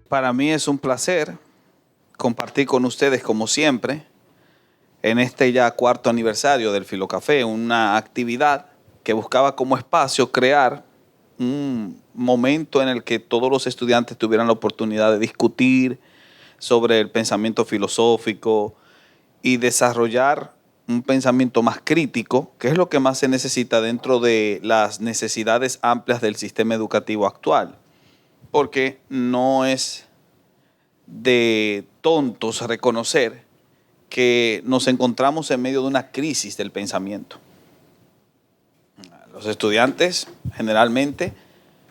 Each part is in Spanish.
Para mí es un placer compartir con ustedes, como siempre, en este ya cuarto aniversario del Filocafé, una actividad que buscaba como espacio crear un momento en el que todos los estudiantes tuvieran la oportunidad de discutir sobre el pensamiento filosófico y desarrollar un pensamiento más crítico, que es lo que más se necesita dentro de las necesidades amplias del sistema educativo actual. Porque no es de tontos reconocer que nos encontramos en medio de una crisis del pensamiento. Los estudiantes generalmente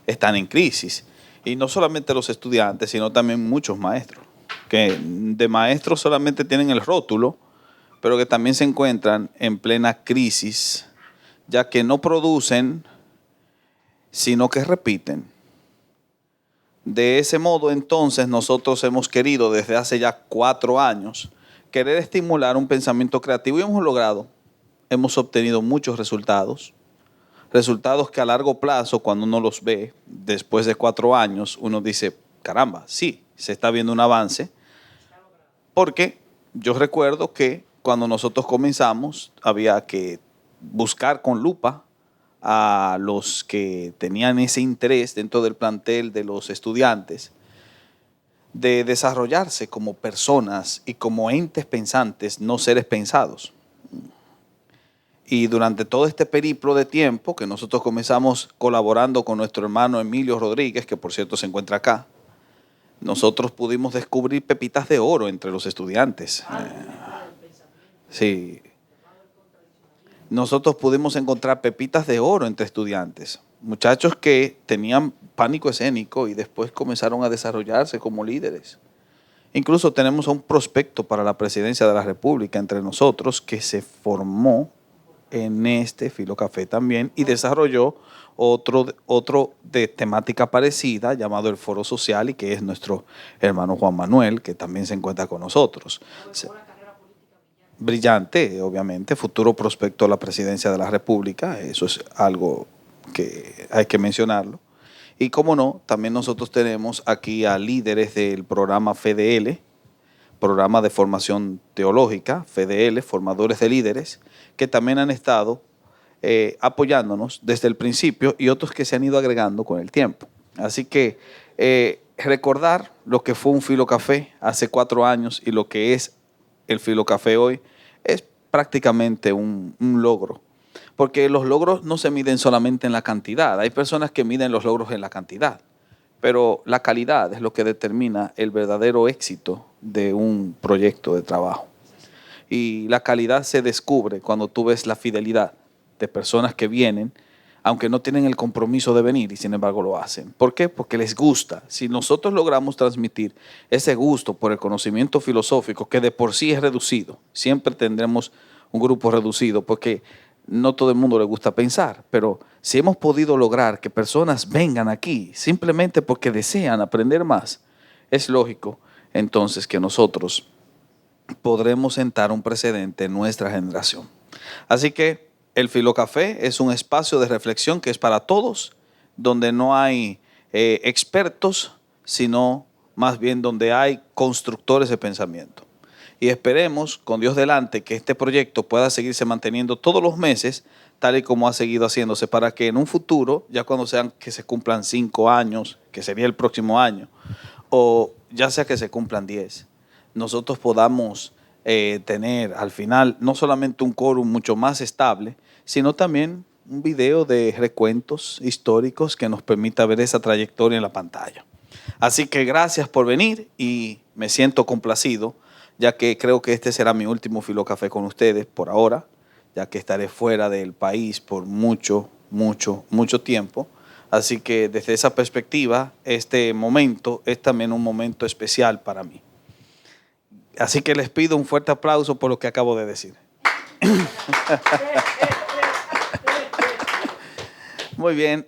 están en crisis. Y no solamente los estudiantes, sino también muchos maestros, que de maestros solamente tienen el rótulo, pero que también se encuentran en plena crisis, ya que no producen, sino que repiten. De ese modo, entonces, nosotros hemos querido desde hace ya 4 años querer estimular un pensamiento creativo y hemos logrado. Hemos obtenido muchos resultados. Resultados que a largo plazo, cuando uno los ve, después de 4 años, uno dice, caramba, sí, se está viendo un avance. Porque yo recuerdo que cuando nosotros comenzamos, había que buscar con lupa a los que tenían ese interés dentro del plantel de los estudiantes de desarrollarse como personas y como entes pensantes, no seres pensados. Y durante todo este periplo de tiempo que nosotros comenzamos colaborando con nuestro hermano Emilio Rodríguez, que por cierto se encuentra acá, nosotros pudimos descubrir pepitas de oro entre los estudiantes. Sí. Nosotros pudimos encontrar pepitas de oro entre estudiantes. Muchachos que tenían pánico escénico y después comenzaron a desarrollarse como líderes. Incluso tenemos a un prospecto para la presidencia de la República entre nosotros que se formó en este Filocafé también y desarrolló otro de temática parecida llamado el Foro Social y que es nuestro hermano Juan Manuel, que también se encuentra con nosotros. Brillante, obviamente, futuro prospecto a la presidencia de la República, eso es algo que hay que mencionarlo. Y como no, también nosotros tenemos aquí a líderes del programa FDL, programa de formación teológica, FDL, formadores de líderes, que también han estado apoyándonos desde el principio y otros que se han ido agregando con el tiempo. Así que recordar lo que fue un Filocafé hace 4 años y lo que es el Filocafé hoy es prácticamente un logro. Porque los logros no se miden solamente en la cantidad. Hay personas que miden los logros en la cantidad. Pero la calidad es lo que determina el verdadero éxito de un proyecto de trabajo. Y la calidad se descubre cuando tú ves la fidelidad de personas que vienen, aunque no tienen el compromiso de venir y sin embargo lo hacen. ¿Por qué? Porque les gusta. Si nosotros logramos transmitir ese gusto por el conocimiento filosófico, que de por sí es reducido, siempre tendremos un grupo reducido porque no todo el mundo le gusta pensar, pero si hemos podido lograr que personas vengan aquí simplemente porque desean aprender más, es lógico entonces que nosotros podremos sentar un precedente en nuestra generación. Así que el Filocafé es un espacio de reflexión que es para todos, donde no hay expertos, sino más bien donde hay constructores de pensamiento. Y esperemos, con Dios delante, que este proyecto pueda seguirse manteniendo todos los meses, tal y como ha seguido haciéndose, para que en un futuro, ya cuando sean que se cumplan 5 años, que sería el próximo año, o ya sea que se cumplan 10, nosotros podamos tener al final no solamente un quórum mucho más estable, sino también un video de recuentos históricos que nos permita ver esa trayectoria en la pantalla. Así que gracias por venir y me siento complacido, ya que creo que este será mi último Filocafé con ustedes por ahora, ya que estaré fuera del país por mucho tiempo. Así que desde esa perspectiva, este momento es también un momento especial para mí. Así que les pido un fuerte aplauso por lo que acabo de decir. Muy bien.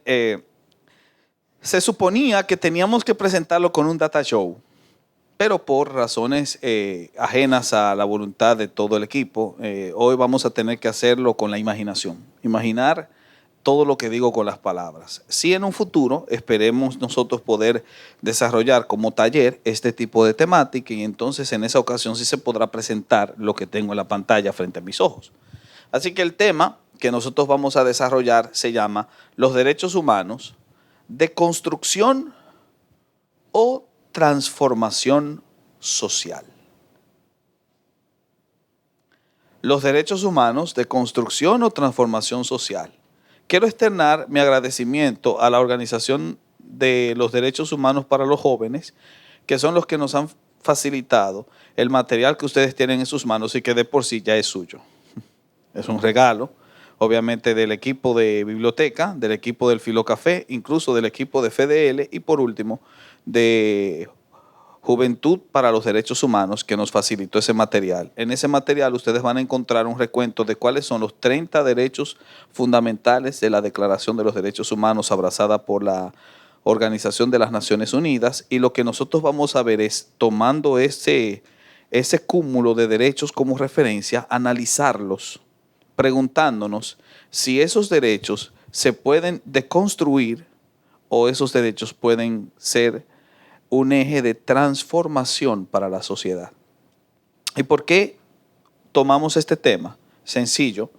Se suponía que teníamos que presentarlo con un data show, pero por razones ajenas a la voluntad de todo el equipo, hoy vamos a tener que hacerlo con la imaginación. Imaginar todo lo que digo con las palabras. Sí, en un futuro esperemos nosotros poder desarrollar como taller este tipo de temática y entonces en esa ocasión sí se podrá presentar lo que tengo en la pantalla frente a mis ojos. Así que el tema que nosotros vamos a desarrollar se llama los derechos humanos, deconstrucción o transformación social. Los derechos humanos, deconstrucción o transformación social. Quiero externar mi agradecimiento a la Organización de los Derechos Humanos para los Jóvenes, que son los que nos han facilitado el material que ustedes tienen en sus manos y que de por sí ya es suyo. Es un regalo, obviamente, del equipo de biblioteca, del equipo del Filocafé, incluso del equipo de FDL y por último de Juventud para los Derechos Humanos, que nos facilitó ese material. En ese material ustedes van a encontrar un recuento de cuáles son los 30 derechos fundamentales de la Declaración de los Derechos Humanos abrazada por la Organización de las Naciones Unidas, y lo que nosotros vamos a ver es, tomando ese cúmulo de derechos como referencia, analizarlos, preguntándonos si esos derechos se pueden deconstruir o esos derechos pueden ser un eje de transformación para la sociedad. ¿Y por qué tomamos este tema? Sencillo,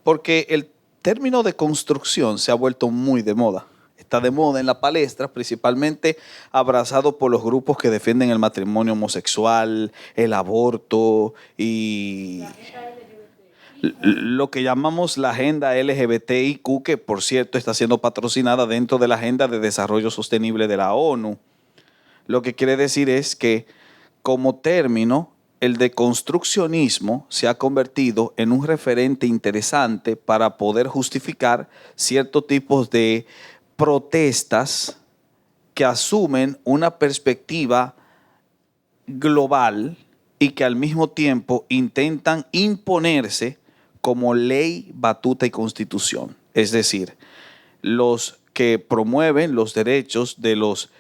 porque el término de construcción se ha vuelto muy de moda. Está de moda en la palestra, principalmente abrazado por los grupos que defienden el matrimonio homosexual, el aborto y lo que llamamos la agenda LGBTIQ, que por cierto está siendo patrocinada dentro de la Agenda de Desarrollo Sostenible de la ONU. Lo que quiere decir es que como término, el deconstruccionismo se ha convertido en un referente interesante para poder justificar ciertos tipos de protestas que asumen una perspectiva global y que al mismo tiempo intentan imponerse como ley, batuta y constitución. Es decir, los que promueven los derechos de los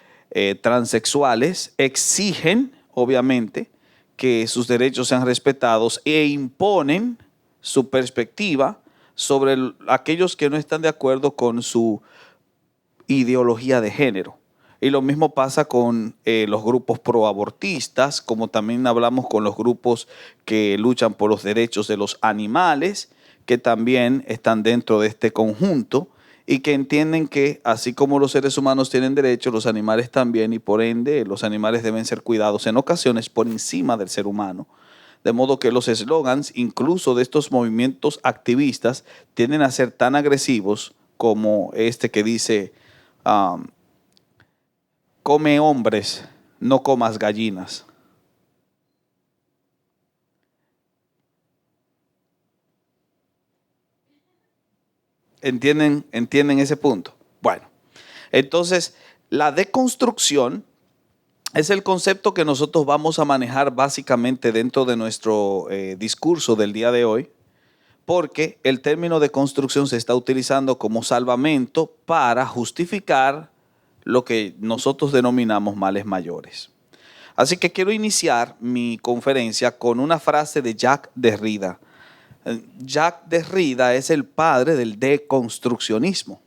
transexuales exigen, obviamente, que sus derechos sean respetados e imponen su perspectiva sobre aquellos que no están de acuerdo con su ideología de género. Y lo mismo pasa con los grupos proabortistas, como también hablamos con los grupos que luchan por los derechos de los animales, que también están dentro de este conjunto y que entienden que así como los seres humanos tienen derechos, los animales también, y por ende los animales deben ser cuidados en ocasiones por encima del ser humano. De modo que los eslogans, incluso de estos movimientos activistas, tienden a ser tan agresivos como este que dice, come hombres, no comas gallinas. ¿Entienden ese punto? Bueno, entonces la deconstrucción es el concepto que nosotros vamos a manejar básicamente dentro de nuestro discurso del día de hoy, porque el término de construcción se está utilizando como salvamento para justificar lo que nosotros denominamos males mayores. Así que quiero iniciar mi conferencia con una frase de Jacques Derrida. Jacques Derrida es el padre del deconstruccionismo.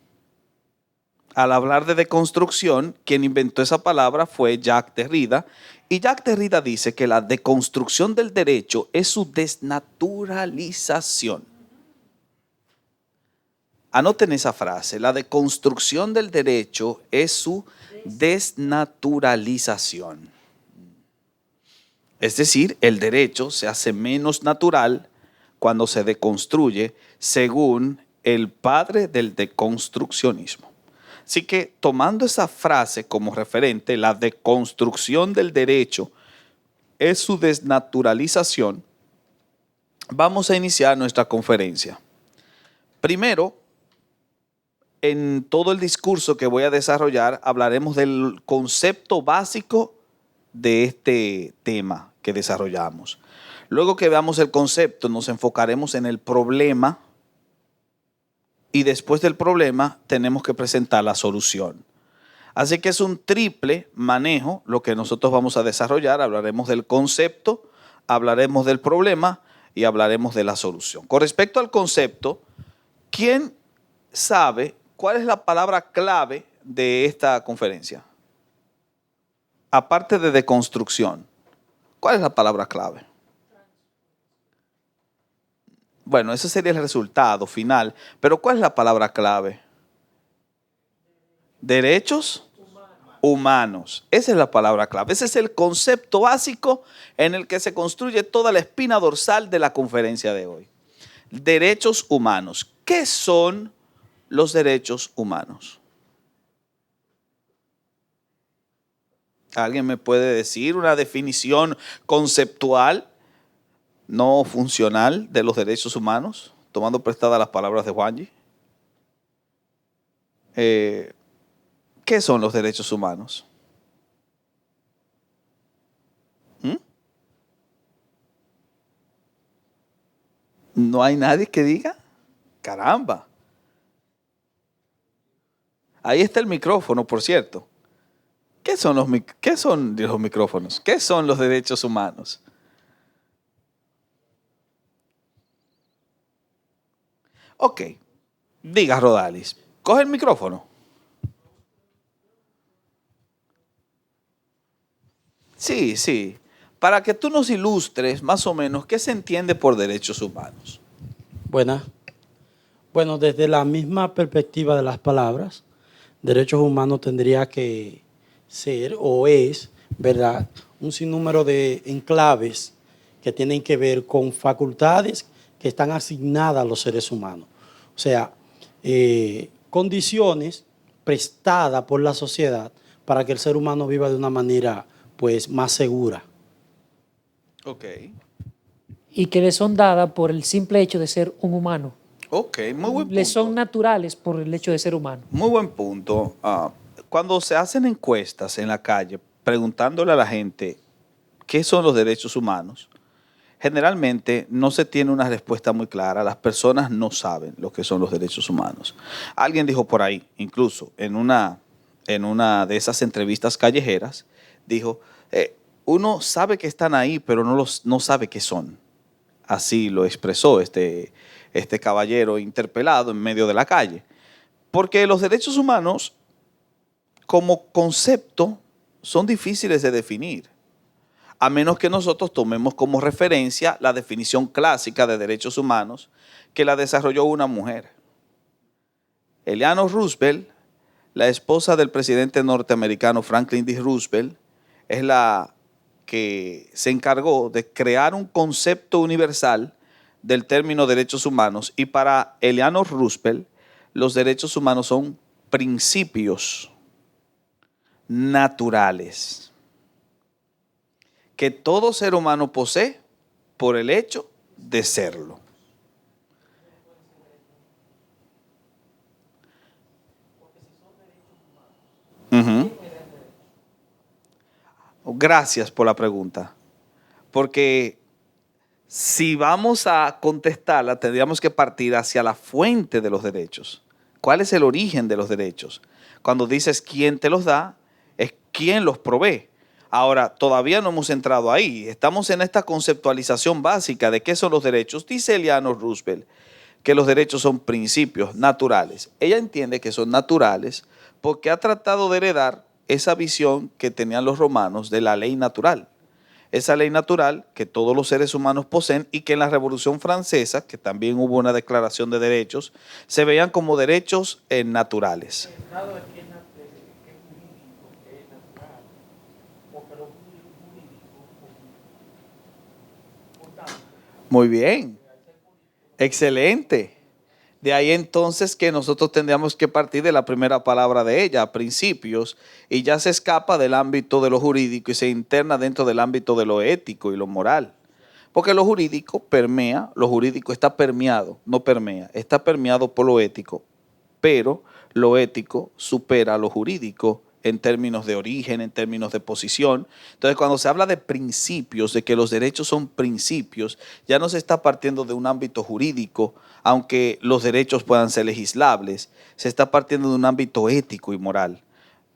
Al hablar de deconstrucción, quien inventó esa palabra fue Jacques Derrida, y Jacques Derrida dice que la deconstrucción del derecho es su desnaturalización. Anoten esa frase, la deconstrucción del derecho es su desnaturalización. Es decir, el derecho se hace menos natural cuando se deconstruye, según el padre del deconstruccionismo. Así que tomando esa frase como referente, la deconstrucción del derecho es su desnaturalización, vamos a iniciar nuestra conferencia. Primero, en todo el discurso que voy a desarrollar, hablaremos del concepto básico de este tema que desarrollamos. Luego que veamos el concepto, nos enfocaremos en el problema y después del problema tenemos que presentar la solución. Así que es un triple manejo lo que nosotros vamos a desarrollar. Hablaremos del concepto, hablaremos del problema y hablaremos de la solución. Con respecto al concepto, ¿quién sabe cuál es la palabra clave de esta conferencia? Aparte de deconstrucción, ¿cuál es la palabra clave? Bueno, ese sería el resultado final, pero ¿cuál es la palabra clave? Derechos humanos. Esa es la palabra clave. Ese es el concepto básico en el que se construye toda la espina dorsal de la conferencia de hoy. Derechos humanos. ¿Qué son los derechos humanos? ¿Alguien me puede decir una definición conceptual, no funcional, de los derechos humanos? Tomando prestadas las palabras de Juanji. ¿Qué son los derechos humanos? ¿No hay nadie que diga? Caramba. Ahí está el micrófono, por cierto. ¿Qué son los micrófonos? ¿Qué son los derechos humanos? Ok, diga Rodalis. Coge el micrófono. Sí, sí. Para que tú nos ilustres más o menos qué se entiende por derechos humanos. Buenas. Bueno, desde la misma perspectiva de las palabras, derechos humanos tendría que ser o es, ¿verdad?, un sinnúmero de enclaves que tienen que ver con facultades que están asignadas a los seres humanos. O sea, condiciones prestadas por la sociedad para que el ser humano viva de una manera, pues, más segura. Ok. Y que le son dadas por el simple hecho de ser un humano. Ok, muy buen punto. Le son naturales por el hecho de ser humano. Muy buen punto. Cuando se hacen encuestas en la calle preguntándole a la gente qué son los derechos humanos, generalmente no se tiene una respuesta muy clara. Las personas no saben lo que son los derechos humanos. Alguien dijo por ahí, incluso en una de esas entrevistas callejeras, dijo, uno sabe que están ahí, pero no sabe qué son. Así lo expresó este caballero interpelado en medio de la calle. Porque los derechos humanos, como concepto, son difíciles de definir, a menos que nosotros tomemos como referencia la definición clásica de derechos humanos que la desarrolló una mujer. Eleanor Roosevelt, la esposa del presidente norteamericano Franklin D. Roosevelt, es la que se encargó de crear un concepto universal del término derechos humanos, y para Eleanor Roosevelt los derechos humanos son principios naturales que todo ser humano posee por el hecho de serlo. Uh-huh. Gracias por la pregunta, porque si vamos a contestarla, tendríamos que partir hacia la fuente de los derechos. ¿Cuál es el origen de los derechos? Cuando dices quién te los da, es quién los provee. Ahora, todavía no hemos entrado ahí. Estamos en esta conceptualización básica de qué son los derechos. Dice Eleanor Roosevelt que los derechos son principios naturales. Ella entiende que son naturales porque ha tratado de heredar esa visión que tenían los romanos de la ley natural. Esa ley natural que todos los seres humanos poseen y que en la Revolución Francesa, que también hubo una declaración de derechos, se veían como derechos naturales. Muy bien, excelente. De ahí entonces que nosotros tendríamos que partir de la primera palabra de ella, principios, y ya se escapa del ámbito de lo jurídico y se interna dentro del ámbito de lo ético y lo moral. Porque lo jurídico permea, lo jurídico está permeado, no permea, está permeado por lo ético, pero lo ético supera lo jurídico en términos de origen, en términos de posición. Entonces, cuando se habla de principios, de que los derechos son principios, ya no se está partiendo de un ámbito jurídico, aunque los derechos puedan ser legislables, se está partiendo de un ámbito ético y moral.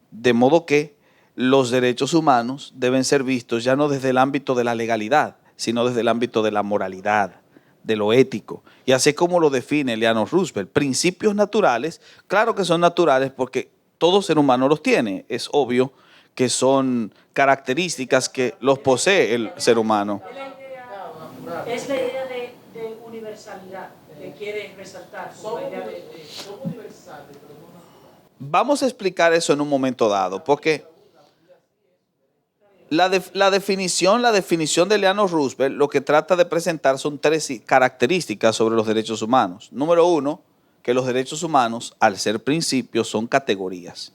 De modo que los derechos humanos deben ser vistos ya no desde el ámbito de la legalidad, sino desde el ámbito de la moralidad, de lo ético. Y así como lo define Eleanor Roosevelt, principios naturales, claro que son naturales porque todo ser humano los tiene. Es obvio que son características que los posee el ser humano. Es la idea de universalidad que quiere resaltar. Vamos a explicar eso en un momento dado, porque la definición de Eleanor Roosevelt lo que trata de presentar son 3 características sobre los derechos humanos. Número 1, que los derechos humanos, al ser principios, son categorías.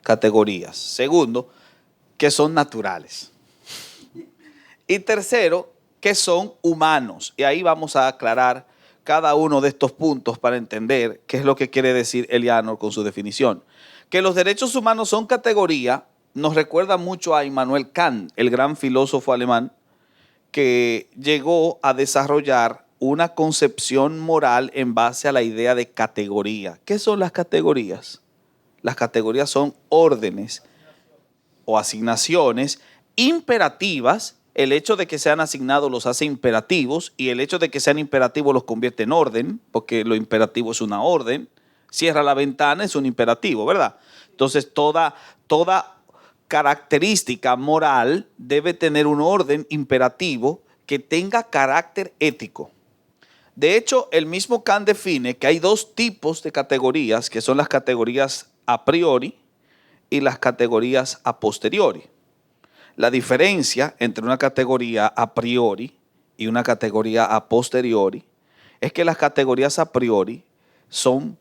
Categorías. Segundo, que son naturales. Y tercero, que son humanos. Y ahí vamos a aclarar cada uno de estos puntos para entender qué es lo que quiere decir Eleanor con su definición. Que los derechos humanos son categoría nos recuerda mucho a Immanuel Kant, el gran filósofo alemán, que llegó a desarrollar una concepción moral en base a la idea de categoría. ¿Qué son las categorías? Las categorías son órdenes o asignaciones imperativas. El hecho de que sean asignados los hace imperativos y el hecho de que sean imperativos los convierte en orden, porque lo imperativo es una orden. Cierra la ventana es un imperativo, ¿verdad? Entonces toda característica moral debe tener un orden imperativo que tenga carácter ético. De hecho, el mismo Kant define que hay 2 tipos de categorías, que son las categorías a priori y las categorías a posteriori. La diferencia entre una categoría a priori y una categoría a posteriori es que las categorías a priori son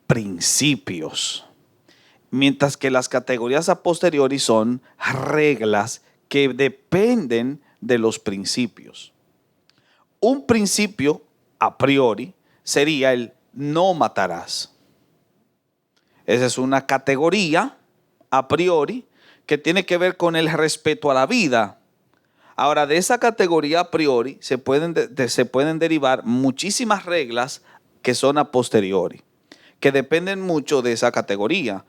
principios, mientras que las categorías a posteriori son reglas que dependen de los principios. Un principio a priori sería el no matarás. Esa es una categoría a priori que tiene que ver con el respeto a la vida. Ahora, de esa categoría a priori se pueden derivar muchísimas reglas que son a posteriori, que dependen mucho de esa categoría.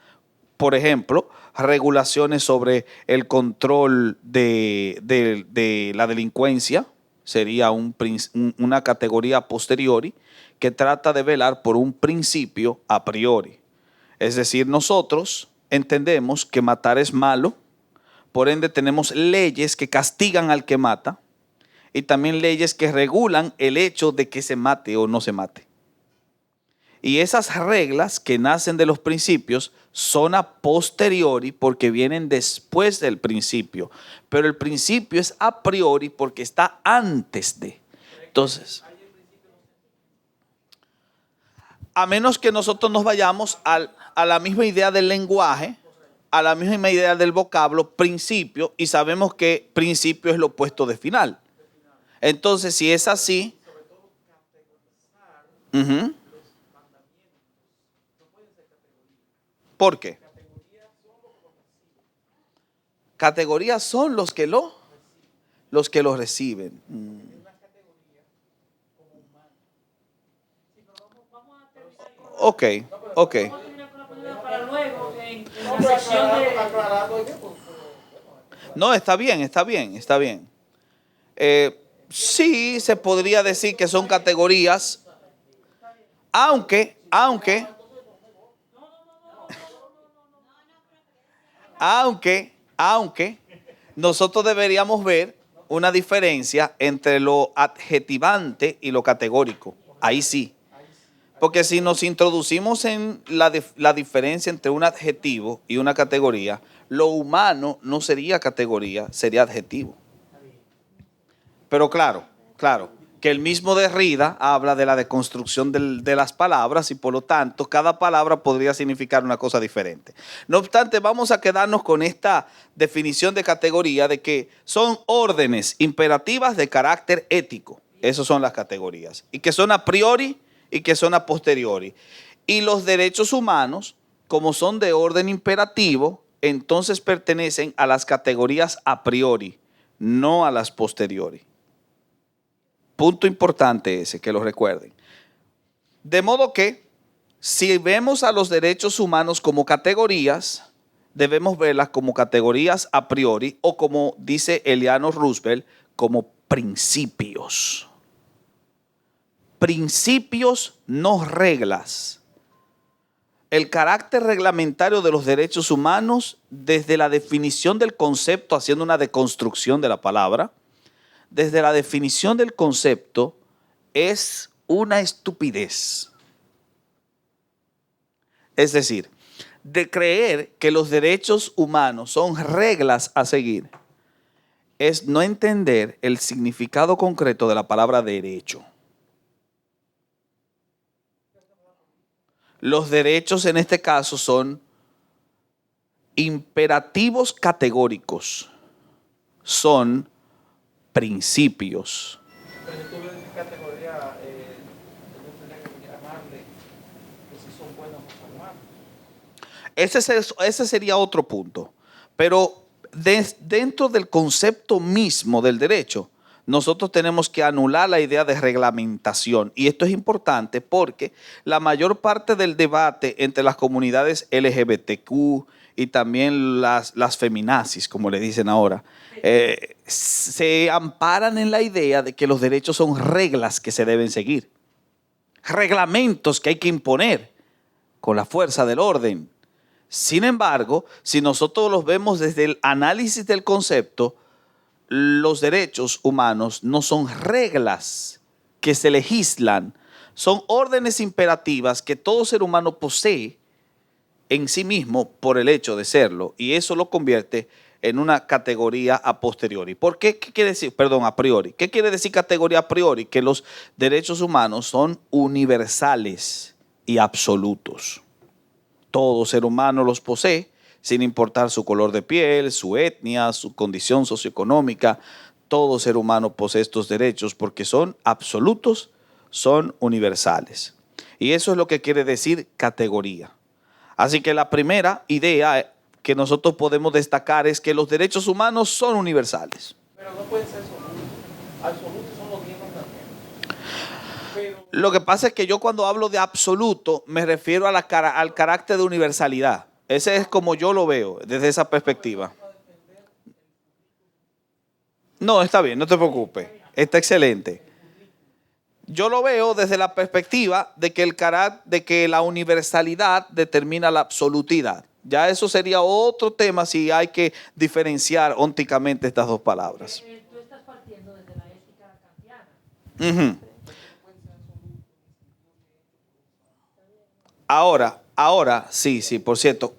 Por ejemplo, regulaciones sobre el control de la delincuencia sería una categoría a posteriori que trata de velar por un principio a priori. Es decir, nosotros entendemos que matar es malo, por ende tenemos leyes que castigan al que mata y también leyes que regulan el hecho de que se mate o no se mate. Y esas reglas que nacen de los principios son a posteriori porque vienen después del principio, pero el principio es a priori porque está antes de. Entonces, a menos que nosotros nos vayamos a la misma idea del lenguaje, a la misma idea del vocablo, principio, y sabemos que principio es lo opuesto de final. Entonces, si es así, ¿por qué? Categorías son los que lo reciben. Ok. No, está bien. Sí, se podría decir que son categorías, aunque nosotros deberíamos ver una diferencia entre lo adjetivante y lo categórico. Ahí sí. Porque si nos introducimos en la diferencia entre un adjetivo y una categoría, lo humano no sería categoría, sería adjetivo. Pero claro, que el mismo Derrida habla de la deconstrucción de las palabras y por lo tanto cada palabra podría significar una cosa diferente. No obstante, vamos a quedarnos con esta definición de categoría de que son órdenes imperativas de carácter ético. Esas son las categorías. Y que son a priori y que son a posteriori. Y los derechos humanos, como son de orden imperativo, entonces pertenecen a las categorías a priori, no a las posteriori. Punto importante ese, que lo recuerden. De modo que, si vemos a los derechos humanos como categorías, debemos verlas como categorías a priori o como dice Eleanor Roosevelt, como principios. principios, no reglas. El carácter reglamentario de los derechos humanos, desde la definición del concepto, haciendo una deconstrucción de la palabra, desde la definición del concepto, es una estupidez. Es decir, de creer que los derechos humanos son reglas a seguir, es no entender el significado concreto de la palabra derecho. Los derechos en este caso son imperativos categóricos, son principios. Pero si tú ves en categoría, no tendría que llamarle que si son buenos o son malos. Ese sería otro punto. Pero dentro del concepto mismo del derecho, nosotros tenemos que anular la idea de reglamentación. Y esto es importante porque la mayor parte del debate entre las comunidades LGBTQ y también las feminazis, como le dicen ahora, se amparan en la idea de que los derechos son reglas que se deben seguir, reglamentos que hay que imponer con la fuerza del orden. Sin embargo, si nosotros los vemos desde el análisis del concepto, los derechos humanos no son reglas que se legislan, son órdenes imperativas que todo ser humano posee en sí mismo por el hecho de serlo, y eso lo convierte en una categoría a posteriori. ¿Por qué? ¿Qué quiere decir? Perdón, a priori. ¿Qué quiere decir categoría a priori? Que los derechos humanos son universales y absolutos. Todo ser humano los posee, sin importar su color de piel, su etnia, su condición socioeconómica. Todo ser humano posee estos derechos porque son absolutos, son universales. Y eso es lo que quiere decir categoría. Así que la primera idea que nosotros podemos destacar es que los derechos humanos son universales. Pero no pueden ser absolutos. Absolutos son los 10 mandamientos. Lo que pasa es que yo cuando hablo de absoluto me refiero a al carácter de universalidad. Ese es como yo lo veo desde esa perspectiva. No, está bien, no te preocupes. Está excelente. Yo lo veo desde la perspectiva de que la universalidad determina la absolutidad. Ya eso sería otro tema si hay que diferenciar ónticamente estas dos palabras. Tú estás partiendo desde la ética kantiana. Uh-huh. Ahora, sí, por cierto,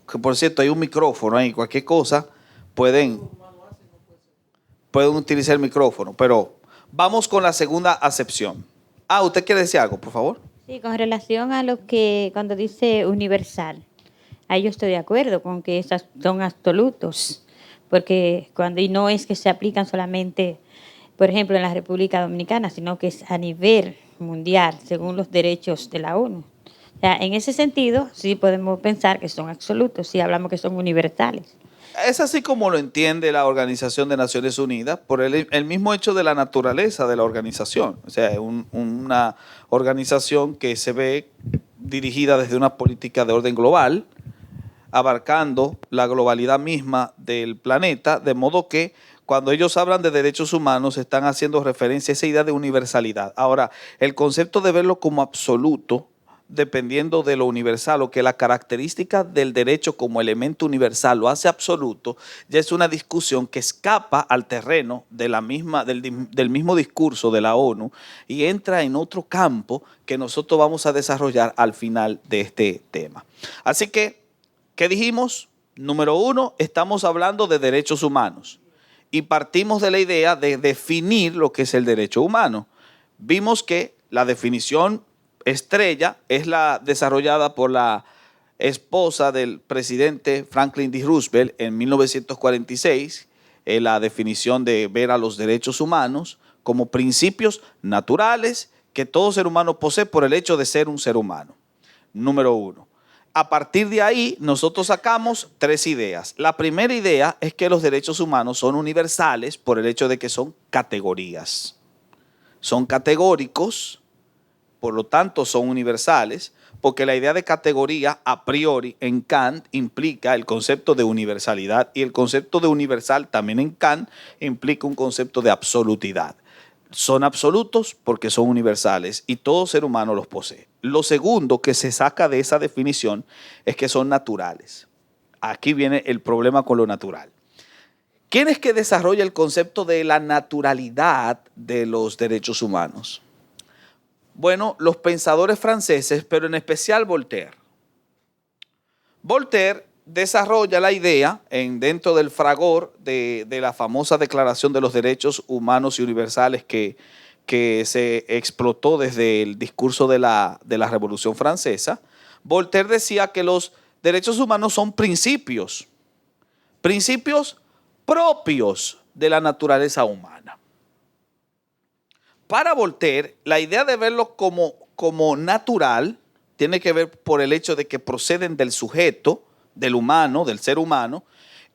hay un micrófono ahí, cualquier cosa pueden utilizar el micrófono, pero vamos con la segunda acepción. ¿Usted quiere decir algo, por favor? Sí, con relación a lo que cuando dice universal, ahí yo estoy de acuerdo con que esas son absolutos, porque y no es que se aplican solamente, por ejemplo, en la República Dominicana, sino que es a nivel mundial, según los derechos de la ONU. O sea, en ese sentido, sí podemos pensar que son absolutos, si hablamos que son universales. Es así como lo entiende la Organización de Naciones Unidas por el mismo hecho de la naturaleza de la organización. O sea, es una organización que se ve dirigida desde una política de orden global, abarcando la globalidad misma del planeta, de modo que cuando ellos hablan de derechos humanos están haciendo referencia a esa idea de universalidad. Ahora, el concepto de verlo como absoluto, dependiendo de lo universal o que la característica del derecho como elemento universal lo hace absoluto, ya es una discusión que escapa al terreno de del mismo discurso de la ONU y entra en otro campo que nosotros vamos a desarrollar al final de este tema. Así que, ¿qué dijimos? Número 1, estamos hablando de derechos humanos y partimos de la idea de definir lo que es el derecho humano. Vimos que la definición estrella es la desarrollada por la esposa del presidente Franklin D. Roosevelt en 1946, la definición de ver a los derechos humanos como principios naturales que todo ser humano posee por el hecho de ser un ser humano. Número 1. A partir de ahí, nosotros sacamos 3 ideas. La primera idea es que los derechos humanos son universales por el hecho de que son categorías. Son categóricos, por lo tanto son universales, porque la idea de categoría a priori en Kant implica el concepto de universalidad y el concepto de universal también en Kant implica un concepto de absolutidad. Son absolutos porque son universales y todo ser humano los posee. Lo segundo que se saca de esa definición es que son naturales. Aquí viene el problema con lo natural. ¿Quién es que desarrolla el concepto de la naturalidad de los derechos humanos? Bueno, los pensadores franceses, pero en especial Voltaire. Voltaire desarrolla la idea dentro del fragor de la famosa Declaración de los Derechos Humanos y Universales que se explotó desde el discurso de la Revolución Francesa. Voltaire decía que los derechos humanos son principios propios de la naturaleza humana. Para Voltaire, la idea de verlo como natural tiene que ver por el hecho de que proceden del sujeto, del humano, del ser humano,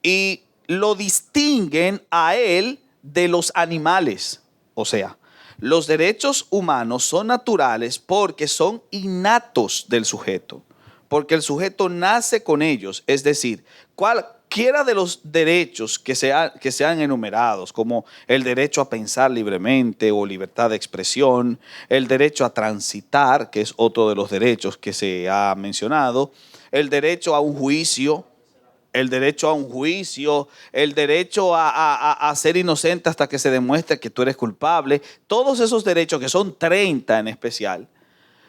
y lo distinguen a él de los animales. O sea, los derechos humanos son naturales porque son innatos del sujeto, porque el sujeto nace con ellos. Es decir, cualquiera de los derechos que sean enumerados, como el derecho a pensar libremente o libertad de expresión, el derecho a transitar, que es otro de los derechos que se ha mencionado, el derecho a un juicio, el derecho a ser inocente hasta que se demuestre que tú eres culpable, todos esos derechos, que son 30 en especial,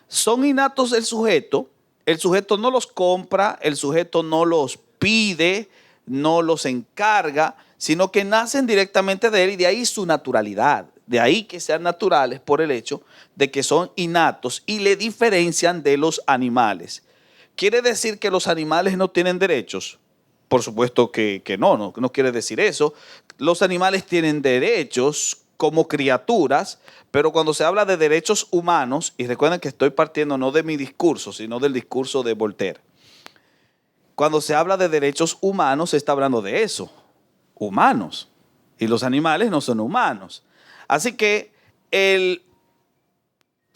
son innatos del sujeto. El sujeto no los compra, el sujeto no los pide, no los encarga, sino que nacen directamente de él y de ahí su naturalidad. De ahí que sean naturales por el hecho de que son innatos y le diferencian de los animales. ¿Quiere decir que los animales no tienen derechos? Por supuesto que no quiere decir eso. Los animales tienen derechos como criaturas, pero cuando se habla de derechos humanos, y recuerden que estoy partiendo no de mi discurso, sino del discurso de Voltaire. Cuando se habla de derechos humanos, se está hablando de eso, humanos, y los animales no son humanos. Así que el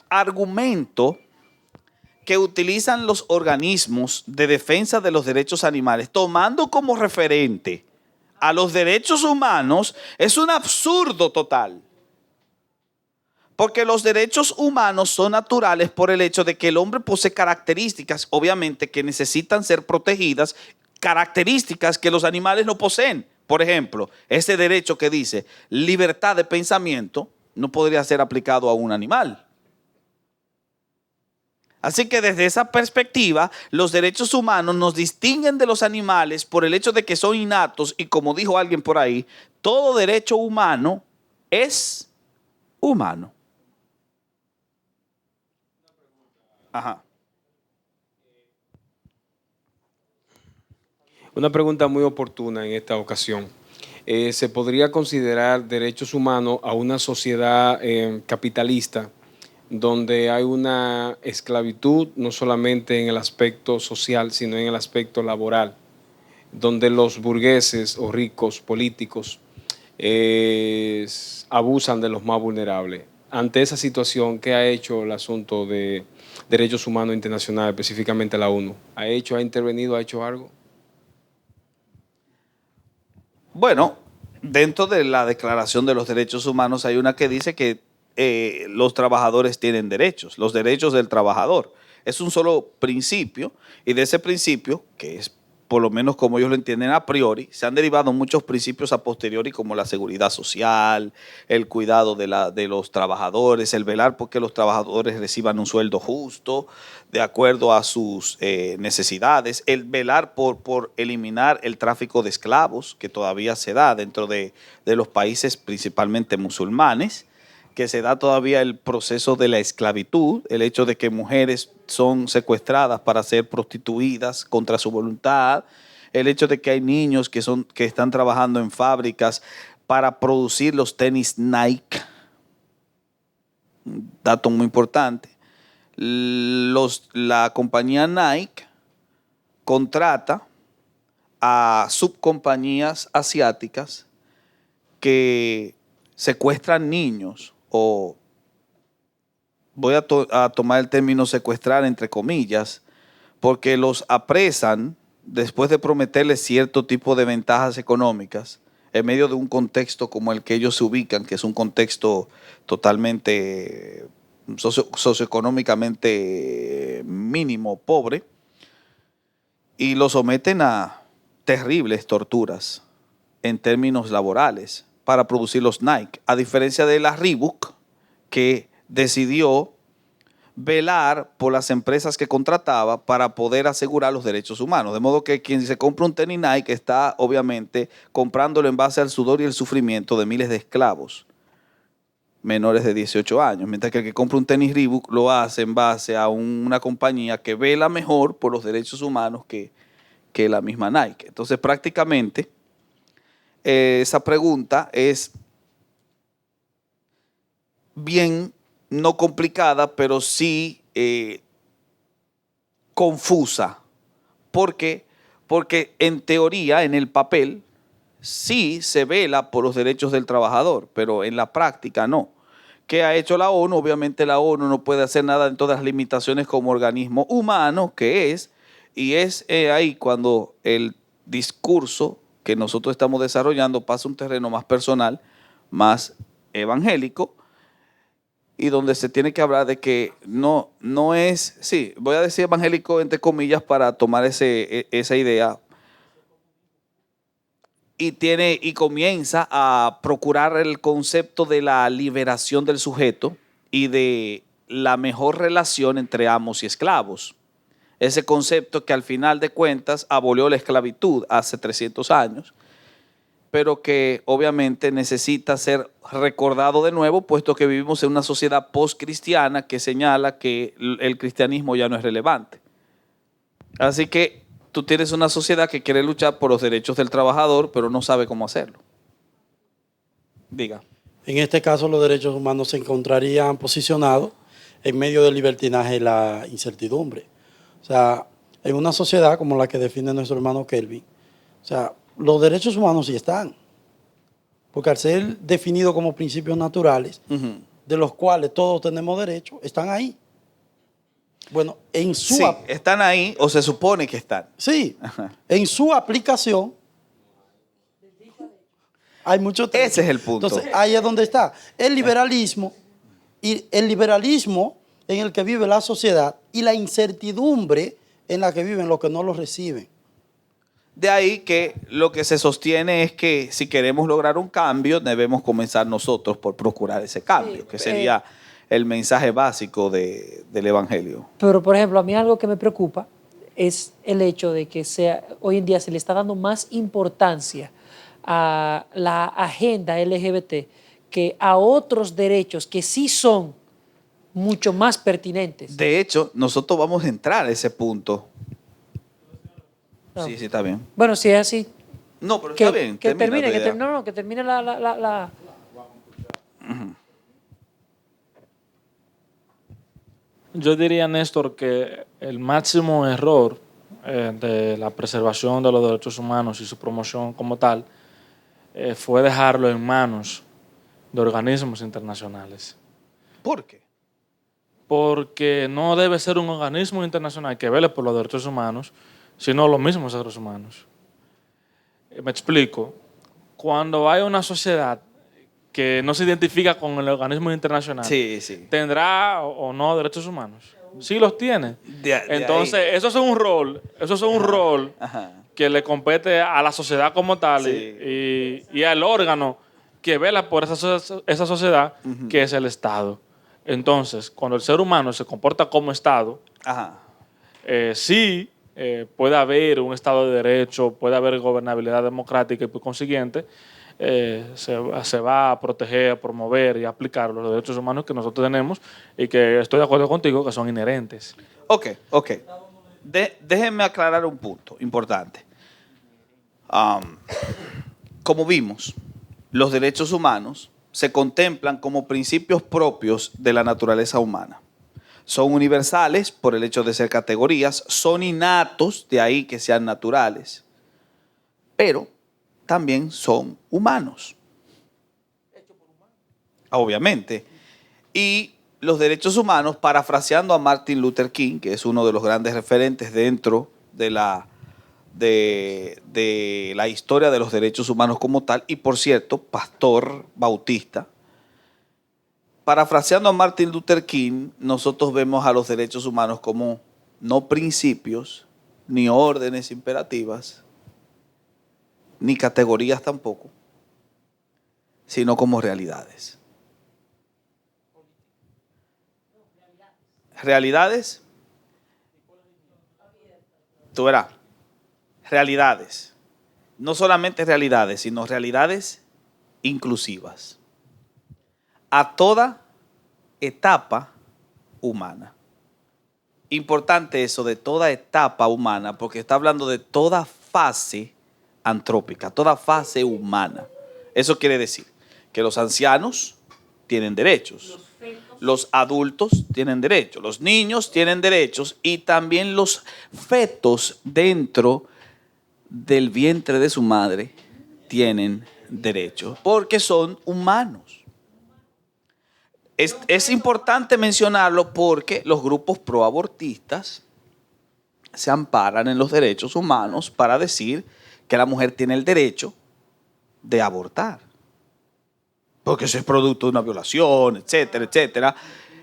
argumento que utilizan los organismos de defensa de los derechos animales, tomando como referente a los derechos humanos, es un absurdo total. Porque los derechos humanos son naturales por el hecho de que el hombre posee características, obviamente, que necesitan ser protegidas, características que los animales no poseen. Por ejemplo, ese derecho que dice libertad de pensamiento no podría ser aplicado a un animal. Así que desde esa perspectiva, los derechos humanos nos distinguen de los animales por el hecho de que son innatos y, como dijo alguien por ahí, todo derecho humano es humano. Ajá. Una pregunta muy oportuna en esta ocasión. ¿Se podría considerar derechos humanos a una sociedad capitalista donde hay una esclavitud no solamente en el aspecto social, sino en el aspecto laboral, donde los burgueses o ricos políticos abusan de los más vulnerables? Ante esa situación, ¿qué ha hecho el asunto de derechos humanos internacional, específicamente la ONU? ¿Ha intervenido, ha hecho algo? Bueno, dentro de la Declaración de los Derechos Humanos hay una que dice que los trabajadores tienen derechos, los derechos del trabajador. Es un solo principio y de ese principio, que es por lo menos como ellos lo entienden a priori, se han derivado muchos principios a posteriori como la seguridad social, el cuidado de los trabajadores, el velar porque los trabajadores reciban un sueldo justo de acuerdo a sus necesidades, el velar por eliminar el tráfico de esclavos que todavía se da dentro de los países principalmente musulmanes, que se da todavía el proceso de la esclavitud, el hecho de que mujeres son secuestradas para ser prostituidas contra su voluntad, el hecho de que hay niños que están trabajando en fábricas para producir los tenis Nike. Un dato muy importante. La compañía Nike contrata a subcompañías asiáticas que secuestran niños, o voy a tomar el término secuestrar entre comillas, porque los apresan después de prometerles cierto tipo de ventajas económicas. en medio de un contexto como el que ellos se ubican, que es un contexto totalmente socioeconómicamente mínimo, pobre, y lo someten a terribles torturas en términos laborales para producir los Nike, a diferencia de la Reebok, que decidió velar por las empresas que contrataba para poder asegurar los derechos humanos. De modo que quien se compra un tenis Nike está obviamente comprándolo en base al sudor y el sufrimiento de miles de esclavos menores de 18 años, mientras que el que compra un tenis Reebok lo hace en base a una compañía que vela mejor por los derechos humanos que la misma Nike. Entonces prácticamente esa pregunta es bien no complicada, pero sí confusa. ¿Por qué? Porque en teoría, en el papel, sí se vela por los derechos del trabajador, pero en la práctica no. ¿Qué ha hecho la ONU? Obviamente la ONU no puede hacer nada en todas las limitaciones como organismo humano que es, y es ahí cuando el discurso que nosotros estamos desarrollando pasa a un terreno más personal, más evangélico, y donde se tiene que hablar de que no es, sí, voy a decir evangélico entre comillas para tomar esa idea, y comienza a procurar el concepto de la liberación del sujeto y de la mejor relación entre amos y esclavos. Ese concepto que al final de cuentas abolió la esclavitud hace 300 años, pero que obviamente necesita ser recordado de nuevo, puesto que vivimos en una sociedad post-cristiana que señala que el cristianismo ya no es relevante. Así que tú tienes una sociedad que quiere luchar por los derechos del trabajador, pero no sabe cómo hacerlo. Diga. En este caso, los derechos humanos se encontrarían posicionados en medio del libertinaje y la incertidumbre. O sea, en una sociedad como la que define nuestro hermano Kelvin, o sea, los derechos humanos sí están, porque al ser definidos como principios naturales, de los cuales todos tenemos derecho, están ahí. Bueno, en su... Sí, están ahí o se supone que están. Sí, en su aplicación hay muchos derechos. Ese es el punto. Entonces, ahí es donde está el liberalismo, y el liberalismo en el que vive la sociedad y la incertidumbre en la que viven los que no lo reciben. De ahí que lo que se sostiene es que si queremos lograr un cambio, debemos comenzar nosotros por procurar ese cambio, que sería el mensaje básico del Evangelio. Pero, por ejemplo, a mí algo que me preocupa es el hecho de que hoy en día se le está dando más importancia a la agenda LGBT que a otros derechos que sí son mucho más pertinentes. De hecho, nosotros vamos a entrar a ese punto. No. Sí, está bien. Bueno, si es así, No, pero que está bien. termine, tu idea. que termine la... Yo diría, Néstor, que el máximo error de la preservación de los derechos humanos y su promoción como tal fue dejarlo en manos de organismos internacionales. ¿Por qué? Porque no debe ser un organismo internacional que vele por los derechos humanos, sino los mismos derechos humanos. Me explico. Cuando hay una sociedad que no se identifica con el organismo internacional, Sí. ¿tendrá o no derechos humanos? Sí los tiene. De Entonces, ahí. eso es un rol Ajá. que le compete a la sociedad como tal Sí. y al órgano que vela por esa sociedad, que es el Estado. Entonces, cuando el ser humano se comporta como Estado, Ajá. sí puede haber un Estado de Derecho, puede haber gobernabilidad democrática y por consiguiente se va a proteger, a promover y a aplicar los derechos humanos que nosotros tenemos y que estoy de acuerdo contigo que son inherentes. Ok. Déjenme aclarar un punto importante. Como vimos, los derechos humanos se contemplan como principios propios de la naturaleza humana. Son universales por el hecho de ser categorías, son innatos, de ahí que sean naturales, pero también son humanos. Obviamente. Y los derechos humanos, parafraseando a Martin Luther King, que es uno de los grandes referentes dentro de la de la historia de los derechos humanos como tal. Y por cierto, pastor bautista, parafraseando a Martin Luther King, nosotros vemos a los derechos humanos como no principios, ni órdenes imperativas, ni categorías tampoco, sino como realidades. ¿Realidades? Tú verás. Realidades. No solamente realidades, sino realidades inclusivas. A toda etapa humana. Importante eso de toda etapa humana, porque está hablando de toda fase antrópica, toda fase humana. Eso quiere decir que los ancianos tienen derechos, los adultos tienen derechos, los niños tienen derechos y también los fetos dentro del vientre de su madre tienen derechos, porque son humanos. Es importante mencionarlo porque los grupos proabortistas se amparan en los derechos humanos para decir que la mujer tiene el derecho de abortar. Porque eso es producto de una violación, etcétera, etcétera.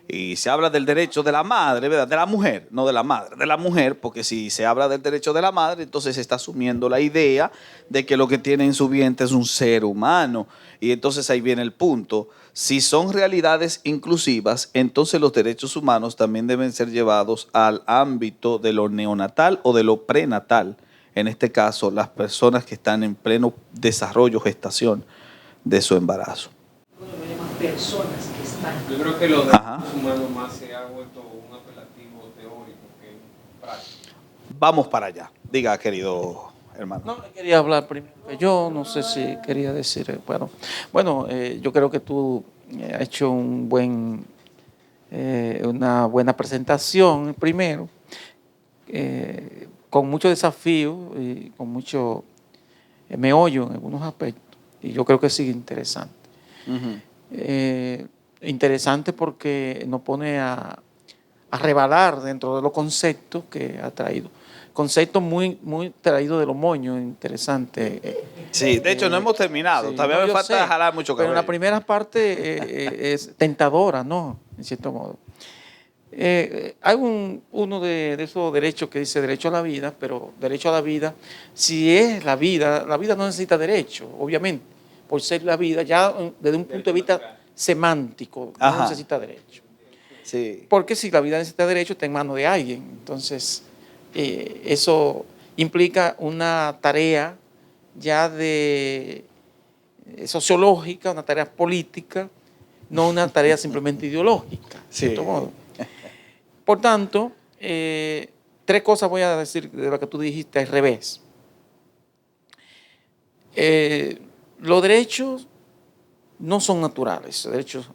Y se habla del derecho de la madre, ¿verdad? De la mujer, no de la madre, de la mujer, porque si se habla del derecho de la madre, entonces se está asumiendo la idea de que lo que tiene en su vientre es un ser humano. Y entonces ahí viene el punto. Si son realidades inclusivas, entonces los derechos humanos también deben ser llevados al ámbito de lo neonatal o de lo prenatal. En este caso, las personas que están en pleno desarrollo, gestación de su embarazo. Personas que están. Yo creo que los derechos humanos más se ha vuelto un apelativo teórico que práctico. Vamos para allá. Diga, querido hermano. No, quería hablar primero. Yo no sé si quería decir, bueno, yo creo que tú has hecho una buena presentación primero, con mucho desafío y con mucho meollo en algunos aspectos. Y yo creo que sigue interesante. Uh-huh. Interesante porque nos pone a rebalar dentro de los conceptos que ha traído. Conceptos muy traídos de los moños, interesante. Sí, de hecho no hemos terminado. Sí, Todavía no, me yo falta sé, jalar mucho cabello. pero la primera parte es tentadora, ¿no? En cierto modo. Hay uno de esos derechos que dice derecho a la vida, pero derecho a la vida, si es la vida no necesita derecho, obviamente. Por ser la vida, ya desde un punto de vista semántico, no necesita derecho. Sí. Porque si la vida necesita derecho, está en manos de alguien. Entonces, eso implica una tarea ya de sociológica, una tarea política, no una tarea simplemente ideológica. Sí. De cierto modo. Por tanto, tres cosas voy a decir de lo que tú dijiste al revés. Los derechos no son naturales, los derechos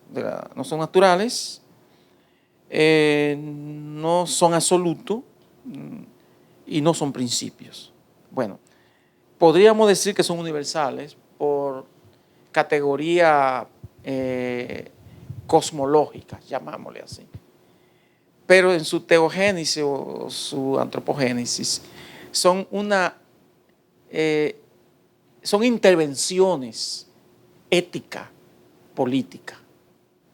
no son naturales, no son absolutos y no son principios. Bueno, podríamos decir que son universales por categoría cosmológica, llamámosle así. Pero en su teogénesis o su antropogénesis son son intervenciones ética, política,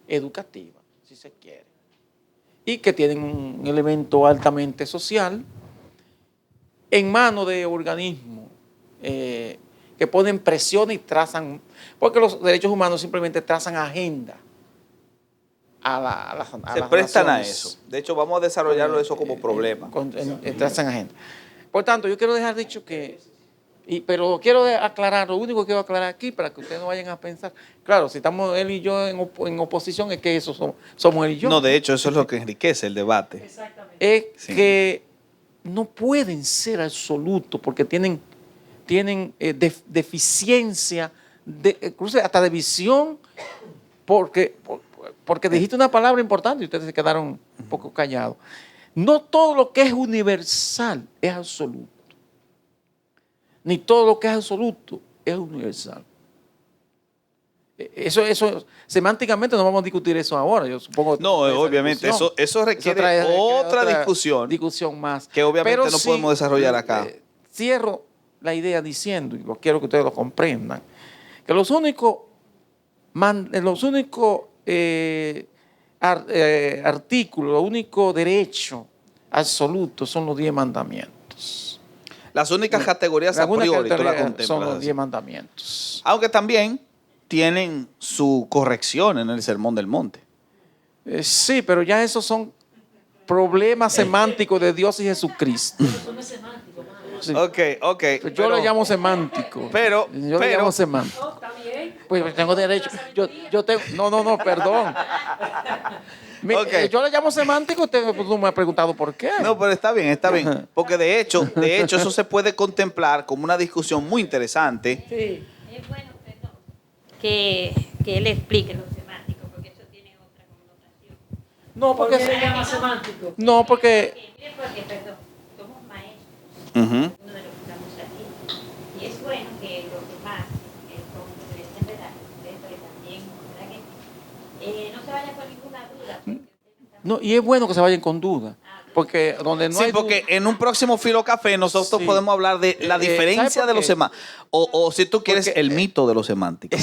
educativa, si se quiere, y que tienen un elemento altamente social en manos de organismos que ponen presión y trazan, porque los derechos humanos simplemente trazan agenda a Se las prestan a naciones. eso. De hecho, vamos a desarrollarlo eso como problema. Trazan agenda. Por tanto, yo quiero dejar dicho que, pero quiero aclarar, lo único que quiero aclarar aquí para que ustedes no vayan a pensar, claro, si estamos él y yo en oposición, es que eso somos él y yo. No, de hecho, eso es lo que enriquece el debate. Es Sí. que no pueden ser absolutos porque tienen deficiencia, incluso hasta de visión, porque dijiste una palabra importante y ustedes se quedaron un poco callados. No todo lo que es universal es absoluto. Ni todo lo que es absoluto es universal. Eso semánticamente no vamos a discutir eso ahora, yo supongo. No, obviamente, eso requiere otra discusión más. que obviamente Pero no sí, podemos desarrollar acá. cierro la idea diciendo, y lo quiero que ustedes lo comprendan, que los únicos artículos, los únicos derechos absolutos son los 10 mandamientos. Las únicas categorías a Algunas priori tú la categorías contemplas son los así. 10 mandamientos. Aunque también tienen su corrección en el Sermón del Monte. Sí, pero ya esos son problemas semánticos de Dios y Jesucristo. Sí. Ok. Yo lo llamo semántico. Pero- Yo lo llamo semántico. Pues tengo derecho. Yo tengo. No, perdón. Ok. Yo le llamo semántico, tú me has preguntado por qué. No, pero está bien. Porque de hecho, eso se puede contemplar como una discusión muy interesante. Sí. Es bueno, perdón, que él explique lo semántico, porque eso tiene otra connotación. No, ¿Por qué porque. se llama semántico? No, porque. Mire, porque, perdón, somos maestros, Ujú. uno de los que estamos aquí. Y es bueno que los demás, como se les verdad, ustedes también, ¿verdad que no se vayan con ninguna duda. Porque No, y es bueno que se vayan con duda. Porque donde no Sí, hay porque duda. en un próximo Filo Café nosotros Sí. podemos hablar de la ¿sabe diferencia por de los qué? semánticos. O si tú quieres, Porque, el mito de los semánticos.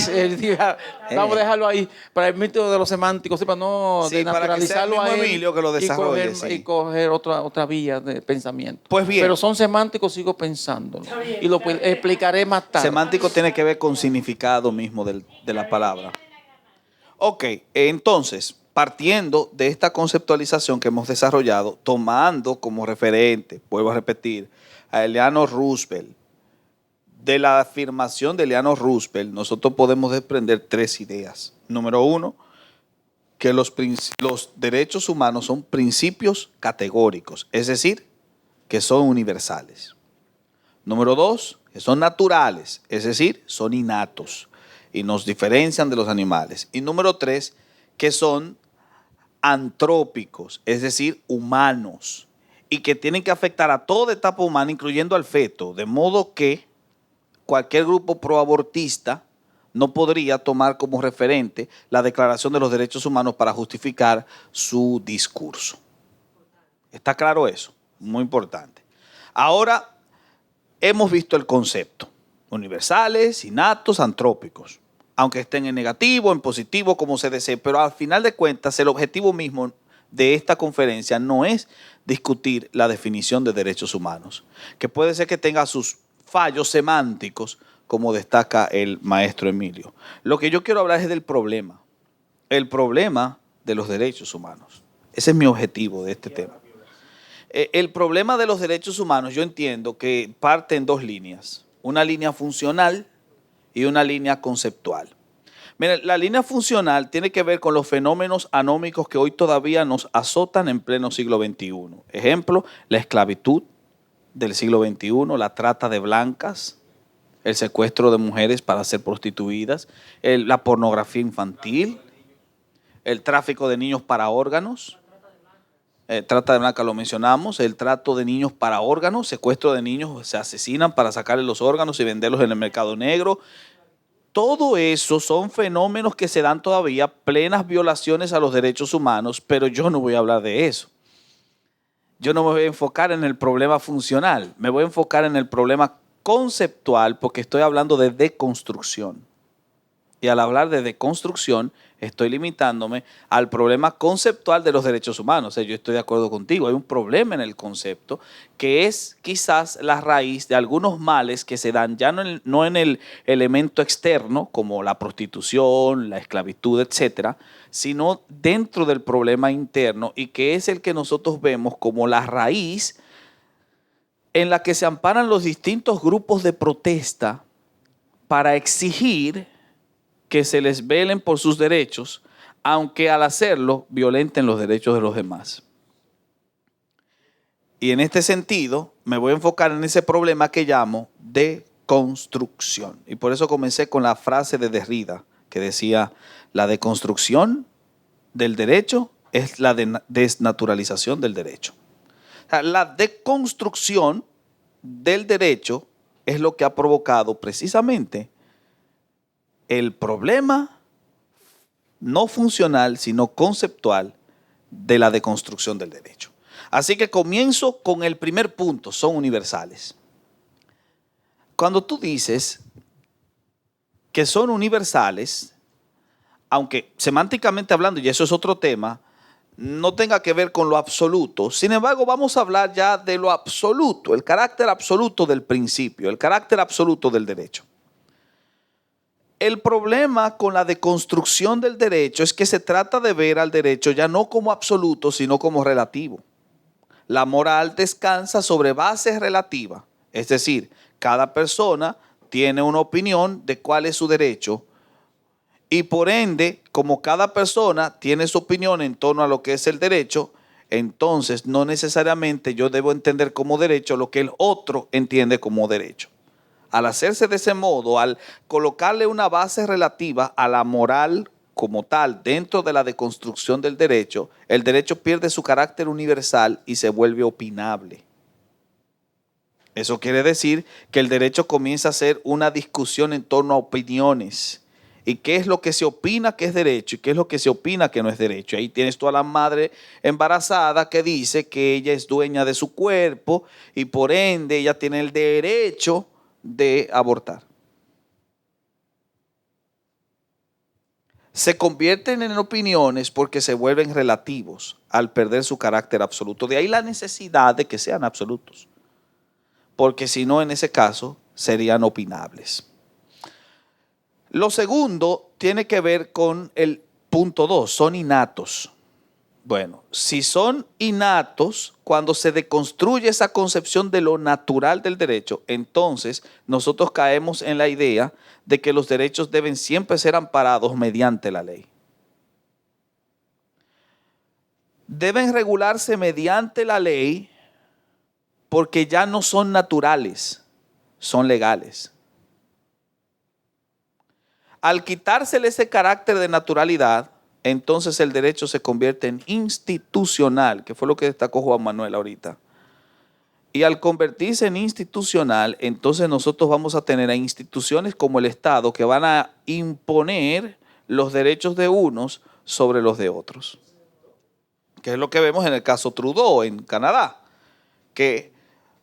Vamos a dejarlo ahí para el mito de los semánticos, sí, para no Sí, para que sea el denaturalizarlo mismo a él Emilio que lo desarrolle, sí. y coger otra vía de pensamiento. Pues bien. Pero son semánticos, sigo pensándolo. Y lo explicaré más tarde. Semántico tiene que ver con significado mismo de la palabra. Ok, entonces, partiendo de esta conceptualización que hemos desarrollado, tomando como referente, vuelvo a repetir, a Eleanor Roosevelt, de la afirmación de Eleanor Roosevelt, nosotros podemos desprender 3 ideas. Número 1, que los derechos humanos son principios categóricos, es decir, que son universales. Número 2, que son naturales, es decir, son innatos y nos diferencian de los animales. Y número 3, que son antrópicos, es decir, humanos, y que tienen que afectar a toda etapa humana, incluyendo al feto, de modo que cualquier grupo proabortista no podría tomar como referente la Declaración de los Derechos Humanos para justificar su discurso. ¿Está claro eso? Muy importante. Ahora, hemos visto el concepto. Universales, innatos, antrópicos. Aunque estén en negativo, en positivo, como se desee. Pero al final de cuentas, el objetivo mismo de esta conferencia no es discutir la definición de derechos humanos, que puede ser que tenga sus fallos semánticos, como destaca el maestro Emilio. Lo que yo quiero hablar es del problema. El problema de los derechos humanos. Ese es mi objetivo de este tema. El problema de los derechos humanos, yo entiendo que parte en 2 líneas. Una línea funcional y una línea conceptual. Mira, la línea funcional tiene que ver con los fenómenos anómicos que hoy todavía nos azotan en pleno siglo XXI. Ejemplo, la esclavitud del siglo XXI, la trata de blancas, el secuestro de mujeres para ser prostituidas, la pornografía infantil, el tráfico de niños para órganos. Trata de blancas lo mencionamos, el trato de niños para órganos, secuestro de niños, se asesinan para sacarle los órganos y venderlos en el mercado negro. Todo eso son fenómenos que se dan todavía, plenas violaciones a los derechos humanos, pero yo no voy a hablar de eso. Yo no me voy a enfocar en el problema funcional, me voy a enfocar en el problema conceptual porque estoy hablando de deconstrucción. Y al hablar de deconstrucción, estoy limitándome al problema conceptual de los derechos humanos. O sea, yo estoy de acuerdo contigo. Hay un problema en el concepto que es quizás la raíz de algunos males que se dan ya no en el elemento externo, como la prostitución, la esclavitud, etcétera, sino dentro del problema interno y que es el que nosotros vemos como la raíz en la que se amparan los distintos grupos de protesta para exigir que se les velen por sus derechos, aunque al hacerlo violenten los derechos de los demás. Y en este sentido, me voy a enfocar en ese problema que llamo deconstrucción. Y por eso comencé con la frase de Derrida, que decía, la deconstrucción del derecho es la desnaturalización del derecho. O sea, la deconstrucción del derecho es lo que ha provocado precisamente el problema no funcional, sino conceptual de la deconstrucción del derecho. Así que comienzo con el primer punto, son universales. cuando tú dices que son universales, aunque semánticamente hablando, y eso es otro tema, no tenga que ver con lo absoluto. Sin embargo, vamos a hablar ya de lo absoluto, el carácter absoluto del principio, el carácter absoluto del derecho. El problema con la deconstrucción del derecho es que se trata de ver al derecho ya no como absoluto, sino como relativo. La moral descansa sobre bases relativas, es decir, cada persona tiene una opinión de cuál es su derecho y por ende, como cada persona tiene su opinión en torno a lo que es el derecho, entonces no necesariamente yo debo entender como derecho lo que el otro entiende como derecho. Al hacerse de ese modo, al colocarle una base relativa a la moral como tal dentro de la deconstrucción del derecho, el derecho pierde su carácter universal y se vuelve opinable. Eso quiere decir que el derecho comienza a ser una discusión en torno a opiniones. ¿Y qué es lo que se opina que es derecho y qué es lo que se opina que no es derecho? Ahí tienes tú a la madre embarazada que dice que ella es dueña de su cuerpo y por ende ella tiene el derecho de abortar. Se convierten en opiniones porque se vuelven relativos al perder su carácter absoluto. De ahí la necesidad de que sean absolutos, porque si no, en ese caso, serían opinables. Lo segundo tiene que ver con el punto 2, son innatos. Bueno, si son innatos, cuando se deconstruye esa concepción de lo natural del derecho, entonces nosotros caemos en la idea de que los derechos deben siempre ser amparados mediante la ley. Deben regularse mediante la ley porque ya no son naturales, son legales. Al quitársele ese carácter de naturalidad, entonces el derecho se convierte en institucional, que fue lo que destacó Juan Manuel ahorita. Y al convertirse en institucional, entonces nosotros vamos a tener a instituciones como el Estado que van a imponer los derechos de unos sobre los de otros. Que es lo que vemos en el caso Trudeau en Canadá, que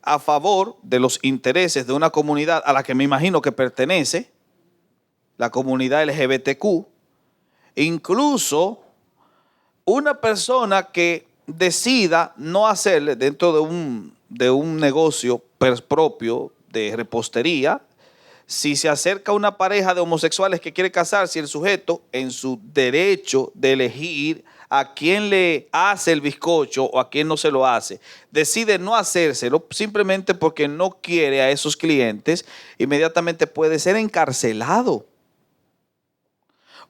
a favor de los intereses de una comunidad a la que me imagino que pertenece, la comunidad LGBTQ, incluso una persona que decida no hacerle dentro de un negocio propio de repostería, si se acerca una pareja de homosexuales que quiere casarse, el sujeto en su derecho de elegir a quién le hace el bizcocho o a quién no se lo hace, decide no hacérselo simplemente porque no quiere a esos clientes, inmediatamente puede ser encarcelado.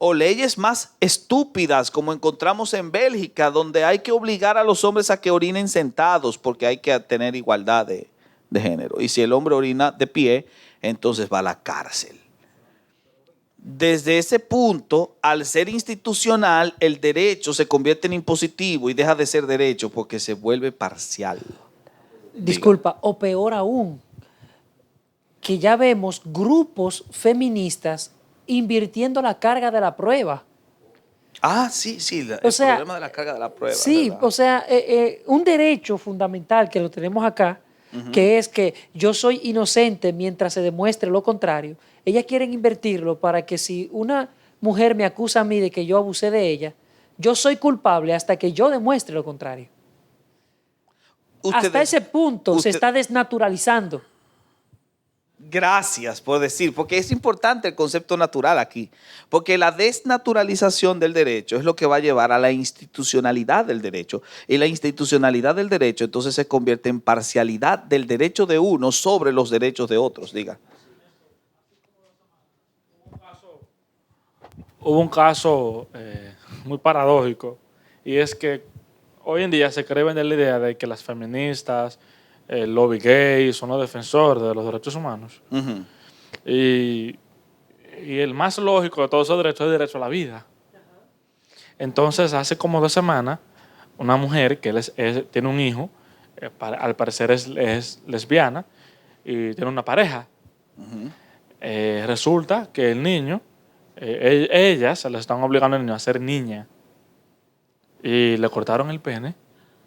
O leyes más estúpidas como encontramos en Bélgica, donde hay que obligar a los hombres a que orinen sentados porque hay que tener igualdad de género. Y si el hombre orina de pie, entonces va a la cárcel. Desde ese punto, al ser institucional, el derecho se convierte en impositivo y deja de ser derecho porque se vuelve parcial. Disculpa, o peor aún, que ya vemos grupos feministas invirtiendo la carga de la prueba. Ah, sí, el problema de la carga de la prueba. Sí, ¿verdad? o sea, un derecho fundamental que lo tenemos acá, que es que yo soy inocente mientras se demuestre lo contrario. Ellas quieren invertirlo para que si una mujer me acusa a mí de que yo abusé de ella, yo soy culpable hasta que yo demuestre lo contrario. Hasta ese punto se está desnaturalizando. Gracias por decir, porque es importante el concepto natural aquí, porque la desnaturalización del derecho es lo que va a llevar a la institucionalidad del derecho, y la institucionalidad del derecho entonces se convierte en parcialidad del derecho de uno sobre los derechos de otros, diga. Hubo un caso muy paradójico, y es que hoy en día se cree vender la idea de que las feministas, el lobby gay, son los defensores de los derechos humanos. Uh-huh. Y el más lógico de todos esos derechos es el derecho a la vida. Entonces, hace como 2 semanas, una mujer que tiene un hijo, al parecer es lesbiana, y tiene una pareja. Uh-huh. Resulta que el niño, ellas se le están obligando al niño a ser niña. Y le cortaron el pene.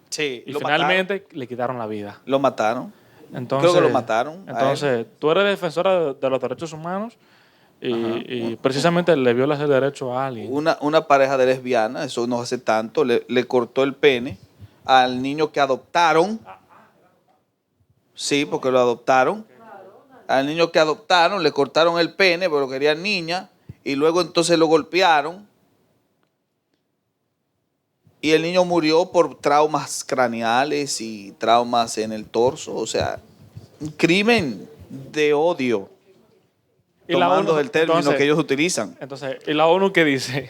Sí, Y finalmente le quitaron la vida. Lo mataron. Entonces, Creo que lo mataron. Entonces, tú eres defensora de los derechos humanos y precisamente le violas el derecho a alguien. Una pareja de lesbianas, eso no hace tanto, le cortó el pene al niño que adoptaron. Sí, porque lo adoptaron. Al niño que adoptaron le cortaron el pene, pero lo querían niña, y luego entonces lo golpearon. Y el niño murió por traumas craneales y traumas en el torso. O sea, un crimen de odio. Y la Tomando ONU, el término entonces, que ellos utilizan. Entonces, ¿y la ONU qué dice?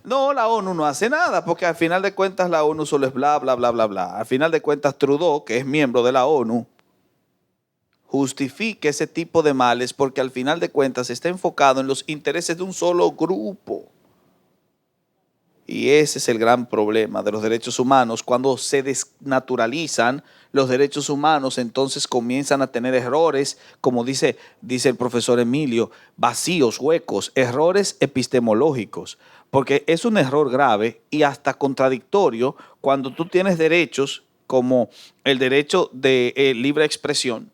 No, la ONU no hace nada, porque al final de cuentas la ONU solo es bla, bla, bla, bla, bla. Al final de cuentas Trudeau, que es miembro de la ONU, justifica ese tipo de males porque al final de cuentas está enfocado en los intereses de un solo grupo. Y ese es el gran problema de los derechos humanos. Cuando se desnaturalizan los derechos humanos, entonces comienzan a tener errores, como dice el profesor Emilio, vacíos, huecos, errores epistemológicos. Porque es un error grave y hasta contradictorio cuando tú tienes derechos como el derecho de libre expresión.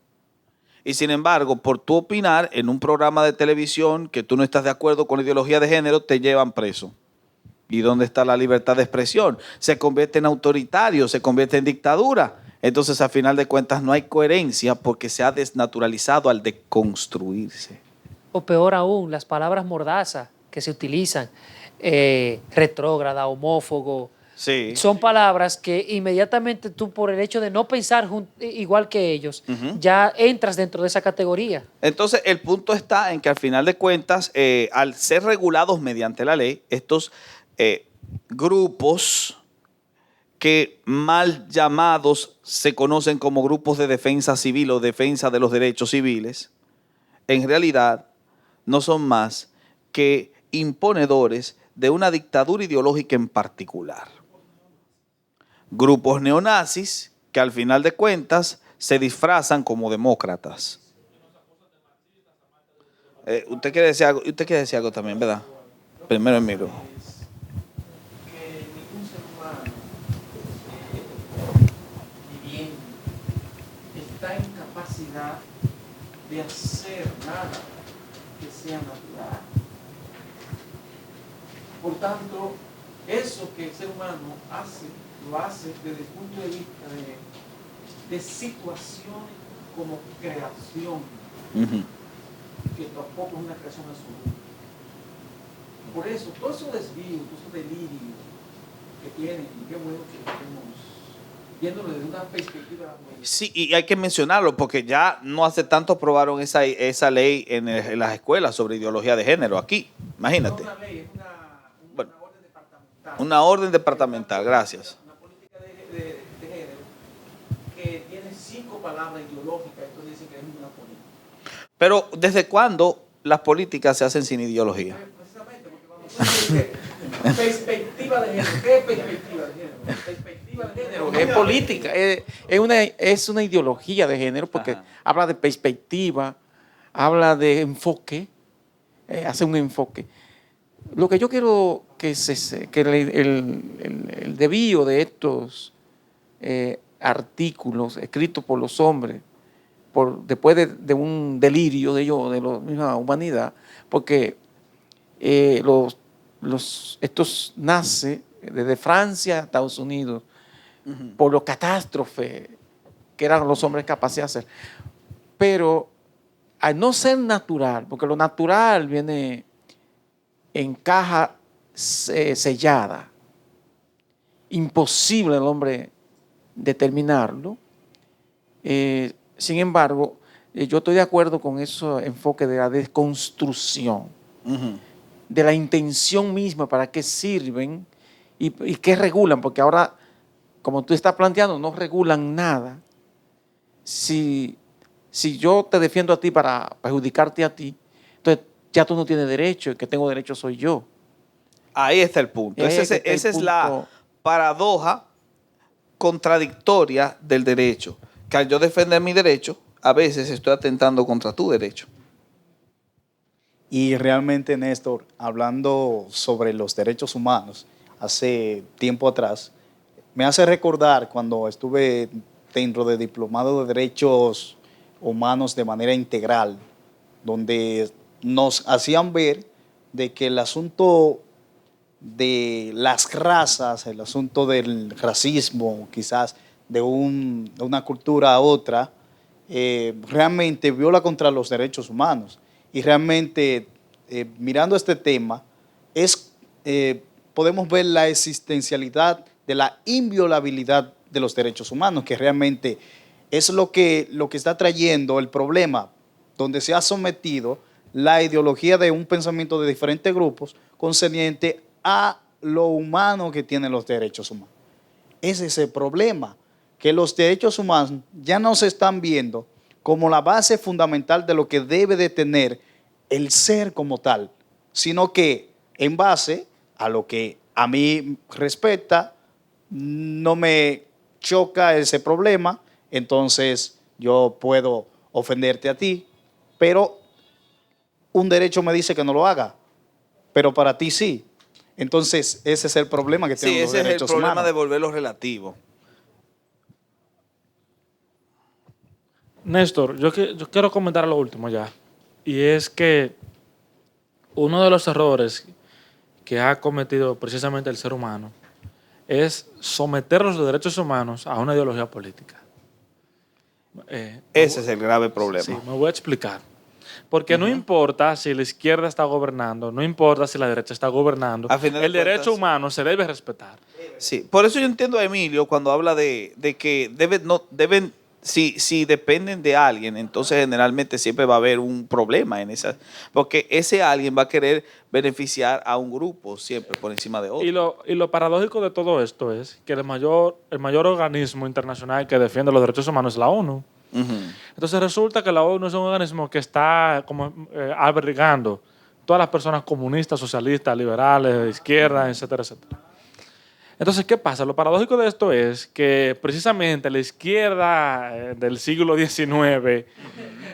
Y sin embargo, por tu opinar en un programa de televisión que tú no estás de acuerdo con la ideología de género, te llevan preso. ¿Y dónde está la libertad de expresión? Se convierte en autoritario, se convierte en dictadura. Entonces, a final de cuentas, no hay coherencia porque se ha desnaturalizado al deconstruirse. O peor aún, las palabras mordazas que se utilizan, retrógrada, homófobo, Sí. son palabras que inmediatamente tú, por el hecho de no pensar igual que ellos, ya entras dentro de esa categoría. Entonces, el punto está en que al final de cuentas, al ser regulados mediante la ley, estos grupos que mal llamados se conocen como grupos de defensa civil o defensa de los derechos civiles, en realidad no son más que imponedores de una dictadura ideológica en particular. Grupos neonazis que al final de cuentas se disfrazan como demócratas. Usted quiere decir algo también, ¿verdad? Primero Emilio. Que ningún ser humano viviente está en capacidad de hacer nada que sea natural. Por tanto, eso que el ser humano hace, lo hace desde el punto de vista de situaciones como creación, que tampoco es una creación absoluta. Por eso, todos esos desvíos, todos esos delirios que tienen, y qué bueno que estemos viéndolo desde una perspectiva de la juventud. Sí, y hay que mencionarlo porque ya no hace tanto aprobaron esa ley en las escuelas sobre ideología de género aquí. Imagínate. No es una ley, es una orden departamental. Una orden departamental, gracias. Una política de género que tiene 5 palabras ideológicas, entonces dicen que es una política. Pero ¿desde cuándo las políticas se hacen sin ideología? Precisamente, porque cuando tú dices perspectiva de género, ¿qué es perspectiva de género? Perspectiva de género es política, es una ideología de género porque habla de perspectiva, habla de enfoque, hace un enfoque. Lo que yo quiero que el desvío de estos artículos escritos por los hombres, después de un delirio de ellos, de la misma humanidad, porque estos nace desde Francia a Estados Unidos por los catástrofes que eran los hombres capaces de hacer. Pero al no ser natural, porque lo natural viene en caja sellada, imposible el hombre determinarlo. Sin embargo, yo estoy de acuerdo con ese enfoque de la desconstrucción, de la intención misma, para qué sirven y qué regulan, porque ahora, como tú estás planteando, no regulan nada. Si yo te defiendo a ti para perjudicarte a ti, entonces ya tú no tienes derecho, el que tengo derecho soy yo. Ahí está el punto. Esa es la paradoja contradictoria del derecho. Que al yo defender mi derecho, a veces estoy atentando contra tu derecho. Y realmente, Néstor, hablando sobre los derechos humanos, hace tiempo atrás, me hace recordar cuando estuve dentro del Diplomado de Derechos Humanos de manera integral, donde nos hacían ver de que el asunto de las razas, el asunto del racismo, quizás de una cultura a otra, realmente viola contra los derechos humanos. Y realmente, mirando este tema, podemos ver la existencialidad de la inviolabilidad de los derechos humanos, que realmente es lo que está trayendo el problema, donde se ha sometido la ideología de un pensamiento de diferentes grupos concerniente a lo humano que tienen los derechos humanos. Ese es el problema, que los derechos humanos ya no se están viendo como la base fundamental de lo que debe de tener el ser como tal, sino que en base a lo que a mí respecta, no me choca ese problema, entonces yo puedo ofenderte a ti, pero un derecho me dice que no lo haga, pero para ti sí. Entonces ese es el problema que tienen los derechos humanos. Sí, ese es el problema de volverlo relativo. Néstor, yo quiero comentar lo último ya. Y es que uno de los errores que ha cometido precisamente el ser humano es someter los derechos humanos a una ideología política. Ese es el grave problema. Sí, me voy a explicar. Porque no importa si la izquierda está gobernando, no importa si la derecha está gobernando, el derecho humano se debe respetar. Sí, por eso yo entiendo a Emilio cuando habla de que deben, si dependen de alguien, entonces generalmente siempre va a haber un problema en esa, porque ese alguien va a querer beneficiar a un grupo siempre por encima de otro. Y lo paradójico de todo esto es que el mayor organismo internacional que defiende los derechos humanos es la ONU. Entonces resulta que la ONU es un organismo que está como albergando todas las personas comunistas, socialistas, liberales, de izquierda, etcétera, etcétera. Entonces, ¿qué pasa? Lo paradójico de esto es que precisamente la izquierda del siglo XIX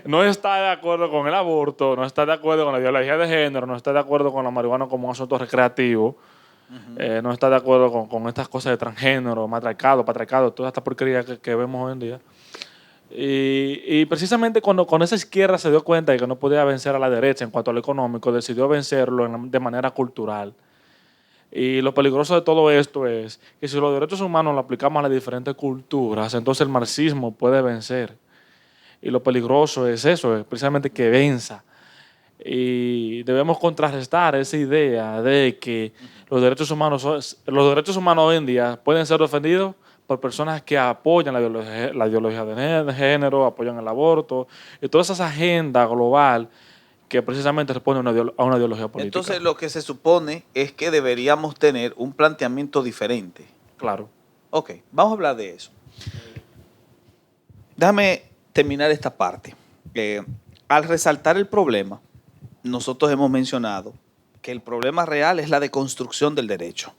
no está de acuerdo con el aborto, no está de acuerdo con la ideología de género, no está de acuerdo con la marihuana como un asunto recreativo, no está de acuerdo con estas cosas de transgénero, matriarcado, patriarcado, toda esta porquería que vemos hoy en día. Y precisamente cuando con esa izquierda se dio cuenta de que no podía vencer a la derecha en cuanto a lo económico, decidió vencerlo de manera cultural. Y lo peligroso de todo esto es que si los derechos humanos los aplicamos a las diferentes culturas, entonces el marxismo puede vencer. Y lo peligroso es eso, es precisamente que venza. Y debemos contrarrestar esa idea de que los derechos humanos hoy en día pueden ser defendidos por personas que apoyan la ideología de género, apoyan el aborto y toda esa agenda global que precisamente responde a una ideología política. Entonces lo que se supone es que deberíamos tener un planteamiento diferente. Claro. Ok, vamos a hablar de eso. Déjame terminar esta parte. Al resaltar el problema, nosotros hemos mencionado que el problema real es la deconstrucción del derecho.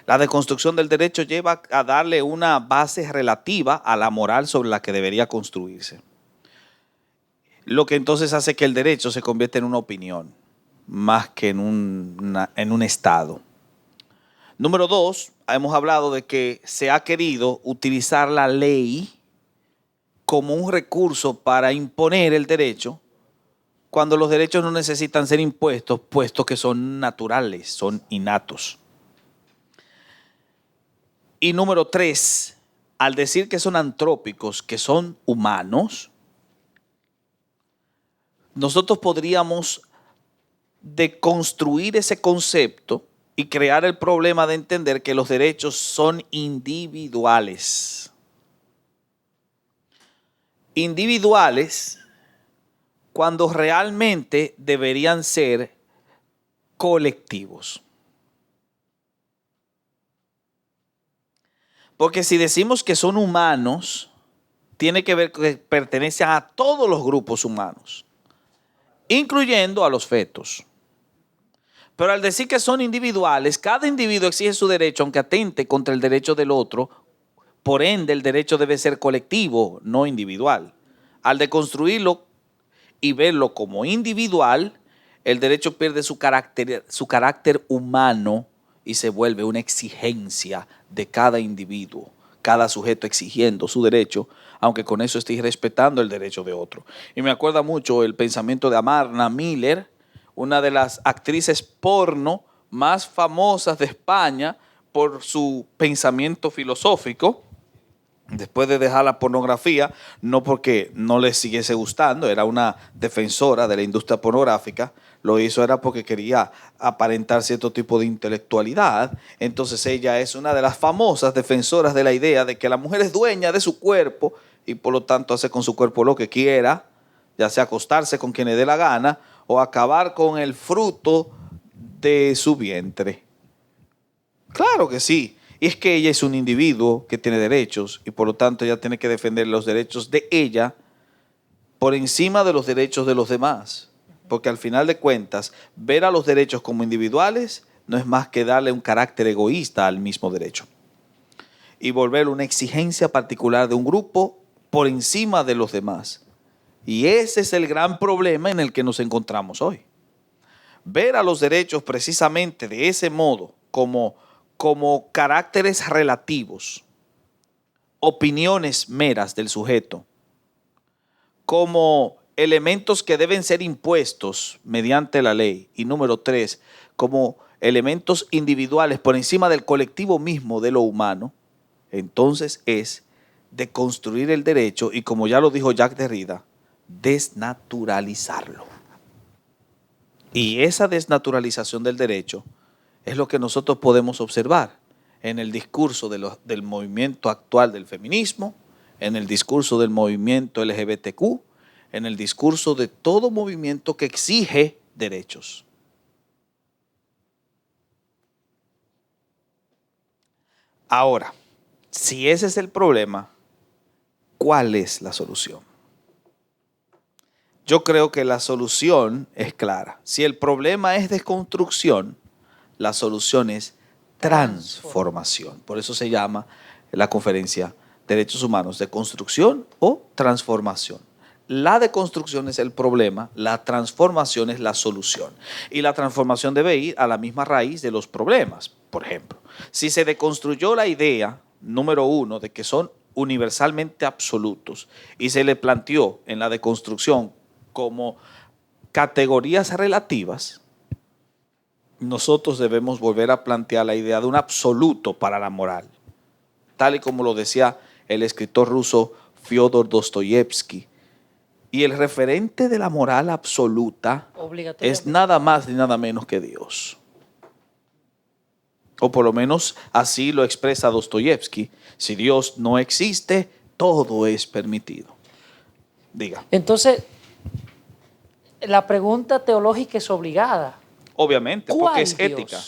La deconstrucción del derecho lleva a darle una base relativa a la moral sobre la que debería construirse. Lo que entonces hace que el derecho se convierta en una opinión, más que en un estado. Número 2, hemos hablado de que se ha querido utilizar la ley como un recurso para imponer el derecho, cuando los derechos no necesitan ser impuestos, puesto que son naturales, son innatos. Y número 3, al decir que son antrópicos, que son humanos, nosotros podríamos deconstruir ese concepto y crear el problema de entender que los derechos son individuales. Individuales cuando realmente deberían ser colectivos. Porque si decimos que son humanos, tiene que ver que pertenecen a todos los grupos humanos, incluyendo a los fetos. Pero al decir que son individuales, cada individuo exige su derecho, aunque atente contra el derecho del otro. Por ende, el derecho debe ser colectivo, no individual. Al deconstruirlo y verlo como individual, el derecho pierde su carácter humano y se vuelve una exigencia de cada individuo cada sujeto exigiendo su derecho, aunque con eso esté respetando el derecho de otro. Y me acuerda mucho el pensamiento de Amarna Miller, una de las actrices porno más famosas de España por su pensamiento filosófico, después de dejar la pornografía, no porque no le siguiese gustando, era una defensora de la industria pornográfica, lo hizo era porque quería aparentar cierto tipo de intelectualidad. Entonces ella es una de las famosas defensoras de la idea de que la mujer es dueña de su cuerpo y por lo tanto hace con su cuerpo lo que quiera, ya sea acostarse con quien le dé la gana o acabar con el fruto de su vientre. Claro que sí. Y es que ella es un individuo que tiene derechos y por lo tanto ella tiene que defender los derechos de ella por encima de los derechos de los demás. Porque al final de cuentas, ver a los derechos como individuales no es más que darle un carácter egoísta al mismo derecho. Y volver una exigencia particular de un grupo por encima de los demás. Y ese es el gran problema en el que nos encontramos hoy. Ver a los derechos precisamente de ese modo, como caracteres relativos, opiniones meras del sujeto, como elementos que deben ser impuestos mediante la ley, y número 3, como elementos individuales por encima del colectivo mismo de lo humano, entonces es de construir el derecho y, como ya lo dijo Jacques Derrida, desnaturalizarlo. Y esa desnaturalización del derecho es lo que nosotros podemos observar en el discurso del movimiento actual del feminismo, en el discurso del movimiento LGBTQ, en el discurso de todo movimiento que exige derechos. Ahora, si ese es el problema, ¿cuál es la solución? Yo creo que la solución es clara. Si el problema es desconstrucción, la solución es transformación. Por eso se llama la conferencia Derechos Humanos de Construcción o Transformación. La deconstrucción es el problema, la transformación es la solución. Y la transformación debe ir a la misma raíz de los problemas. Por ejemplo, si se deconstruyó la idea, número 1, de que son universalmente absolutos y se le planteó en la deconstrucción como categorías relativas, nosotros debemos volver a plantear la idea de un absoluto para la moral, tal y como lo decía el escritor ruso Fyodor Dostoyevsky. Y el referente de la moral absoluta es nada más ni nada menos que Dios. O por lo menos así lo expresa Dostoyevsky. Si Dios no existe, todo es permitido. Diga. Entonces, la pregunta teológica es obligada. Obviamente, porque es Dios? ética.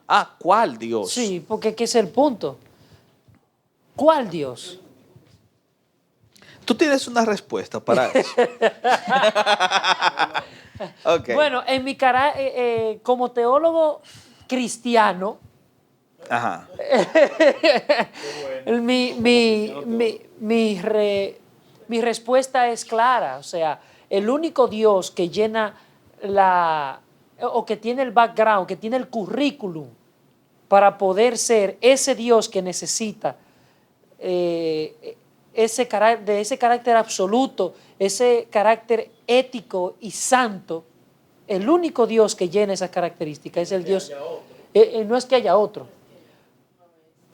Ah, ¿cuál Dios? Sí, porque ¿qué es el punto? ¿Cuál Dios? Tú tienes una respuesta para eso. Okay. Bueno, en mi como teólogo cristiano, Ajá. mi respuesta es clara. O sea, el único Dios que llena o que tiene el background, que tiene el currículum para poder ser ese Dios que necesita ese carácter absoluto, ese carácter ético y santo, el único Dios que llena esas características es el Dios. No es que haya otro,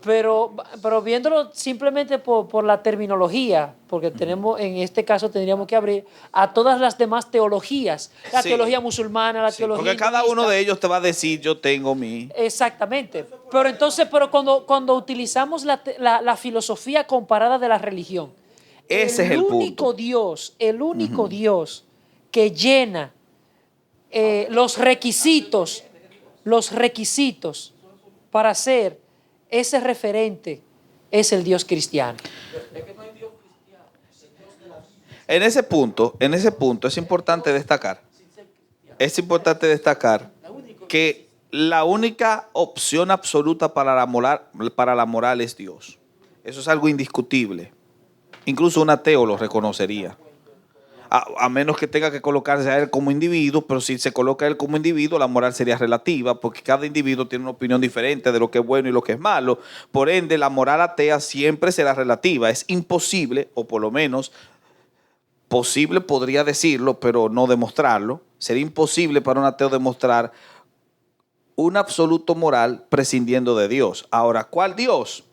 pero viéndolo simplemente por la terminología, porque tenemos, en este caso tendríamos que abrir a todas las demás teologías, la teología musulmana, la teología porque cada hinduista. uno de ellos te va a decir, yo tengo mi... Exactamente. Pero cuando utilizamos la filosofía comparada de la religión, ese es el punto. El único Dios que llena los requisitos para ser ese referente es el Dios cristiano. En ese punto es importante destacar que la única opción absoluta para la moral es Dios. Eso es algo indiscutible. Incluso un ateo lo reconocería. A menos que tenga que colocarse a él como individuo, pero si se coloca a él como individuo, la moral sería relativa, porque cada individuo tiene una opinión diferente de lo que es bueno y lo que es malo. Por ende, la moral atea siempre será relativa. Es imposible, o por lo menos posible podría decirlo, pero no demostrarlo. Sería imposible para un ateo demostrar un absoluto moral prescindiendo de Dios. Ahora, ¿cuál Dios?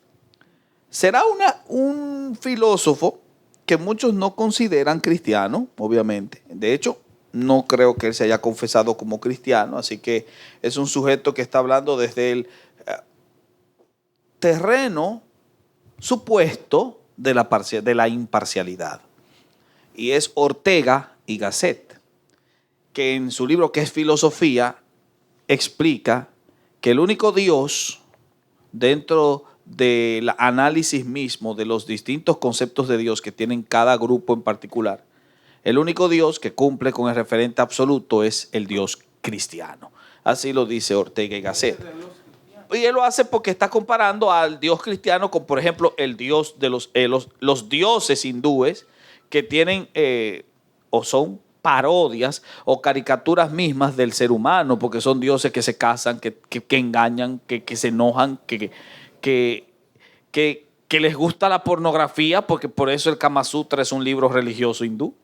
Será un filósofo que muchos no consideran cristiano, obviamente. De hecho, no creo que él se haya confesado como cristiano, así que es un sujeto que está hablando desde el terreno supuesto de la imparcialidad. Y es Ortega y Gasset, que en su libro que es Filosofía explica que el único Dios dentro del análisis mismo de los distintos conceptos de Dios que tienen cada grupo en particular, el único Dios que cumple con el referente absoluto es el Dios cristiano. Así lo dice Ortega y Gasset. Y él lo hace porque está comparando al Dios cristiano con, por ejemplo, el Dios de los dioses hindúes que tienen o son parodias o caricaturas mismas del ser humano, porque son dioses que se casan, que engañan, que se enojan, que les gusta la pornografía, porque por eso el Kama Sutra es un libro religioso hindú.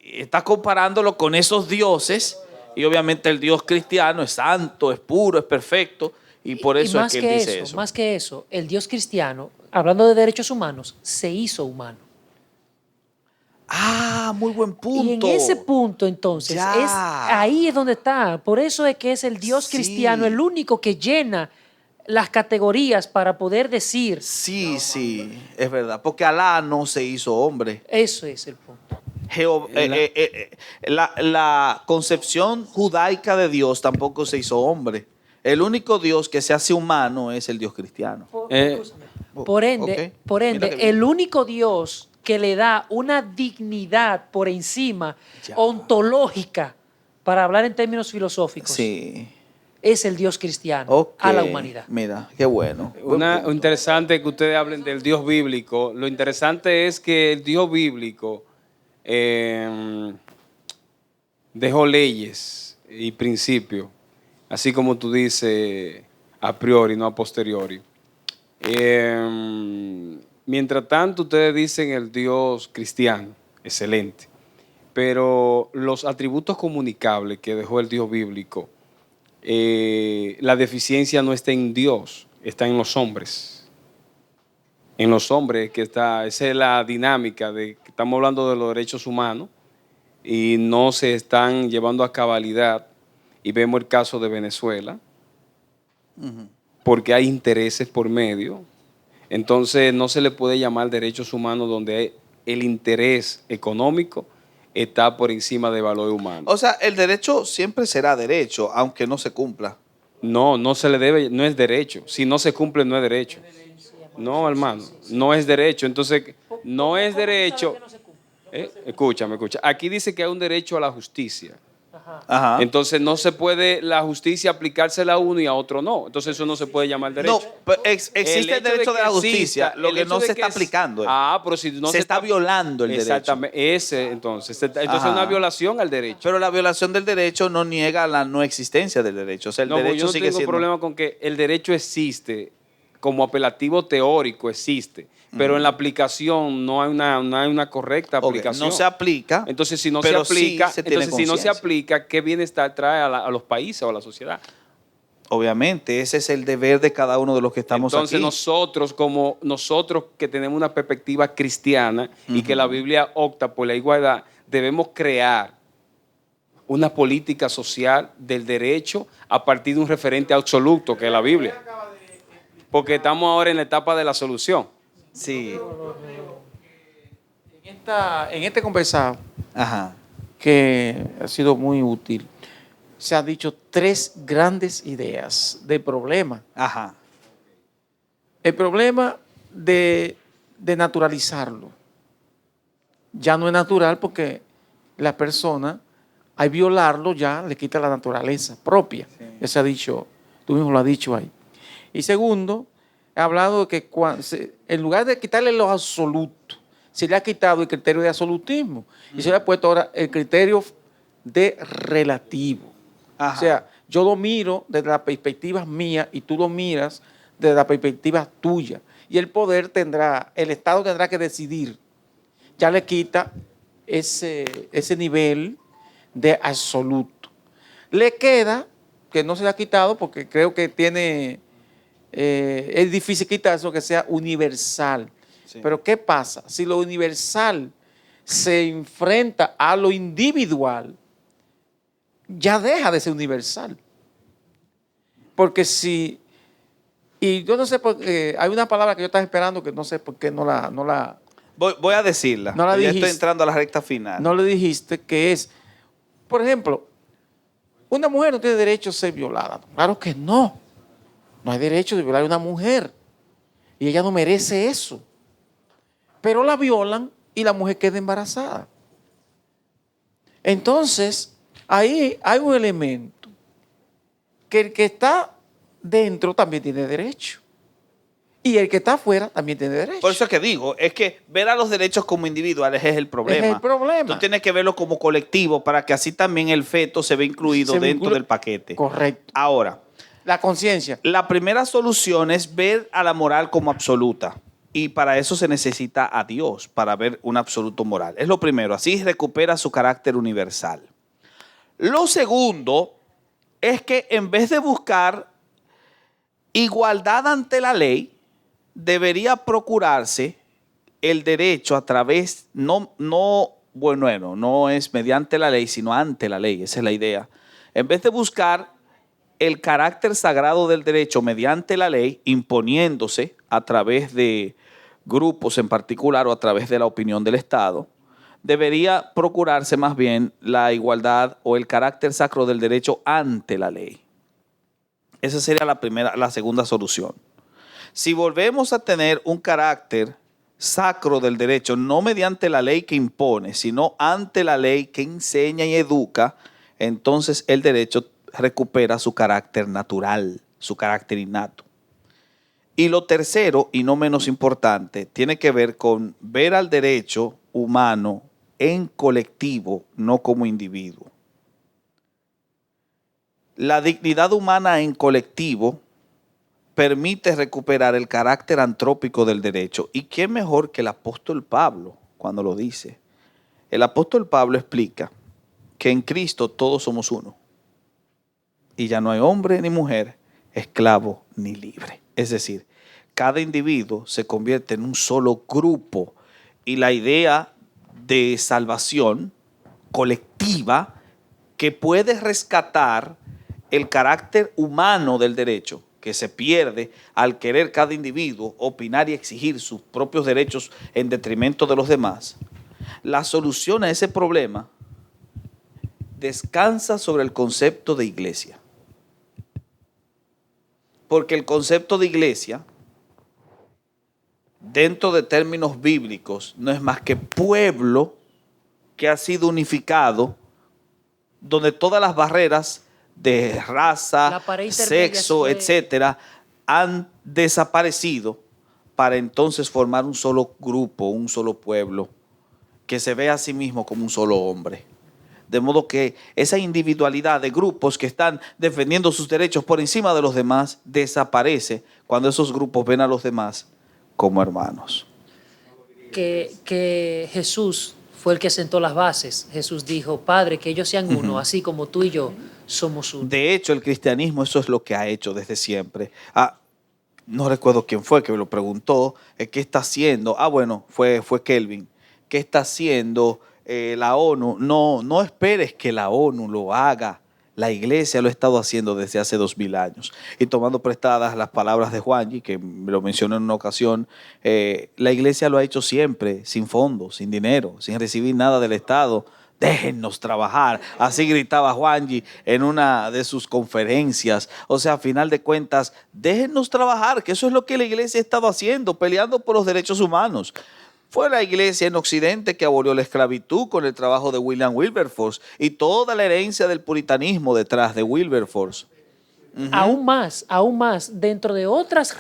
Está comparándolo con esos dioses, y obviamente el Dios cristiano es santo, es puro, es perfecto, y por eso es que él dice eso. Más que eso, el Dios cristiano, hablando de derechos humanos, se hizo humano. Ah, muy buen punto. Y en ese punto, entonces, ahí es donde está. Por eso es que es el Dios cristiano el único que llena las categorías para poder decir. Sí, es verdad. Porque Alá no se hizo hombre. Eso es el punto. La concepción judaica de Dios tampoco se hizo hombre. El único Dios que se hace humano es el Dios cristiano. Por ende, el único Dios que le da una dignidad por encima, ontológica, para hablar en términos filosóficos, es el Dios cristiano a la humanidad. Mira, qué bueno. Interesante que ustedes hablen del Dios bíblico. Lo interesante es que el Dios bíblico dejó leyes y principios, así como tú dices, a priori, no a posteriori. Mientras tanto, ustedes dicen el Dios cristiano, excelente, pero los atributos comunicables que dejó el Dios bíblico, la deficiencia no está en Dios, está en los hombres. En los hombres que está, esa es la dinámica de que estamos hablando de los derechos humanos y no se están llevando a cabalidad, y vemos el caso de Venezuela, porque hay intereses por medio. Entonces no se le puede llamar derechos humanos donde el interés económico está por encima del valor humano. O sea, el derecho siempre será derecho, aunque no se cumpla. No se le debe, no es derecho. Si no se cumple, no es derecho. No, hermano, no es derecho. Entonces, no es derecho. Escúchame. Aquí dice que hay un derecho a la justicia. Ajá. Entonces no se puede la justicia aplicársela a uno y a otro no. Entonces eso no se puede llamar derecho. No, pero existe el derecho de la justicia, lo que no se está aplicando. Pero si no se está violando el derecho. Exactamente, entonces es una violación al derecho. Pero la violación del derecho no niega la no existencia del derecho. O sea, el derecho yo no sigue tengo siendo... problema con que el derecho existe, como apelativo teórico existe, pero en la aplicación no hay una correcta aplicación. No se aplica. Entonces, si no pero se aplica, sí se no se aplica, ¿qué bienestar trae a los países o a la sociedad? Obviamente, ese es el deber de cada uno de los que estamos Entonces, aquí. nosotros que tenemos una perspectiva cristiana y que la Biblia opta por la igualdad, debemos crear una política social del derecho a partir de un referente absoluto que es la Biblia. Porque estamos ahora en la etapa de la solución. Sí. En este conversado, Ajá. que ha sido muy útil, se han dicho 3 grandes ideas de problema. Ajá. El problema de naturalizarlo. Ya no es natural porque la persona, al violarlo, ya le quita la naturaleza propia. Sí. Eso ha dicho, tú mismo lo has dicho ahí. Y segundo, he hablado de que en lugar de quitarle lo absoluto, se le ha quitado el criterio de absolutismo y se le ha puesto ahora el criterio de relativo. Ajá. O sea, yo lo miro desde la perspectiva mía y tú lo miras desde la perspectiva tuya. Y el poder el Estado tendrá que decidir. Ya le quita ese nivel de absoluto. Le queda, que no se le ha quitado porque creo que es difícil quitar eso, que sea universal. Sí. Pero ¿qué pasa? Si lo universal se enfrenta a lo individual, ya deja de ser universal. Porque y yo no sé por qué, hay una palabra que yo estaba esperando que no sé por qué no la Voy a decirla. No la ya dijiste. estoy entrando a la recta final. no le dijiste, que es, por ejemplo, una mujer no tiene derecho a ser violada. Claro que no. No hay derecho de violar a una mujer. Y ella no merece eso. Pero la violan y la mujer queda embarazada. Entonces, ahí hay un elemento que el que está dentro también tiene derecho. Y el que está afuera también tiene derecho. Por eso es que digo, es que ver a los derechos como individuales es el problema. Es el problema. Tú tienes que verlo como colectivo para que así también el feto se ve incluido Se dentro vincula- del paquete. Correcto. Ahora, La conciencia. la primera solución es ver a la moral como absoluta. Y para eso se necesita a Dios, para ver un absoluto moral. Es lo primero, así recupera su carácter universal. Lo segundo es que en vez de buscar igualdad ante la ley, debería procurarse el derecho a través, no es mediante la ley, sino ante la ley, esa es la idea. En vez de buscar el carácter sagrado del derecho mediante la ley, imponiéndose a través de grupos en particular o a través de la opinión del Estado, debería procurarse más bien la igualdad o el carácter sacro del derecho ante la ley. Esa sería la segunda solución. Si volvemos a tener un carácter sacro del derecho, no mediante la ley que impone, sino ante la ley que enseña y educa, entonces el derecho recupera su carácter natural, su carácter innato. Y lo tercero, y no menos importante, tiene que ver con ver al derecho humano en colectivo, no como individuo. La dignidad humana en colectivo permite recuperar el carácter antrópico del derecho. ¿Y quién mejor que el apóstol Pablo cuando lo dice? El apóstol Pablo explica que en Cristo todos somos uno. Y ya no hay hombre ni mujer, esclavo ni libre. Es decir, cada individuo se convierte en un solo grupo. Y la idea de salvación colectiva que puede rescatar el carácter humano del derecho, que se pierde al querer cada individuo opinar y exigir sus propios derechos en detrimento de los demás, la solución a ese problema descansa sobre el concepto de iglesia. Porque el concepto de iglesia, dentro de términos bíblicos, no es más que pueblo que ha sido unificado, donde todas las barreras de raza, La pared intermedia sexo, fue- etcétera, han desaparecido para entonces formar un solo grupo, un solo pueblo, que se ve a sí mismo como un solo hombre. De modo que esa individualidad de grupos que están defendiendo sus derechos por encima de los demás desaparece cuando esos grupos ven a los demás como hermanos. Que Jesús fue el que sentó las bases. Jesús dijo, Padre, que ellos sean uno, así como tú y yo somos uno. De hecho, el cristianismo eso es lo que ha hecho desde siempre. No recuerdo quién fue que me lo preguntó, ¿qué está haciendo? Bueno, fue Kelvin. ¿Qué está haciendo la ONU? No esperes que la ONU lo haga. La iglesia lo ha estado haciendo desde hace 2000 años. Y tomando prestadas las palabras de Juanji, que me lo mencionó en una ocasión, la iglesia lo ha hecho siempre, sin fondos, sin dinero, sin recibir nada del Estado. Déjennos trabajar. Así gritaba Juanji en una de sus conferencias. O sea, a final de cuentas, déjennos trabajar, que eso es lo que la iglesia ha estado haciendo, peleando por los derechos humanos. Fue la iglesia en Occidente que abolió la esclavitud con el trabajo de William Wilberforce y toda la herencia del puritanismo detrás de Wilberforce. Aún más, dentro de otros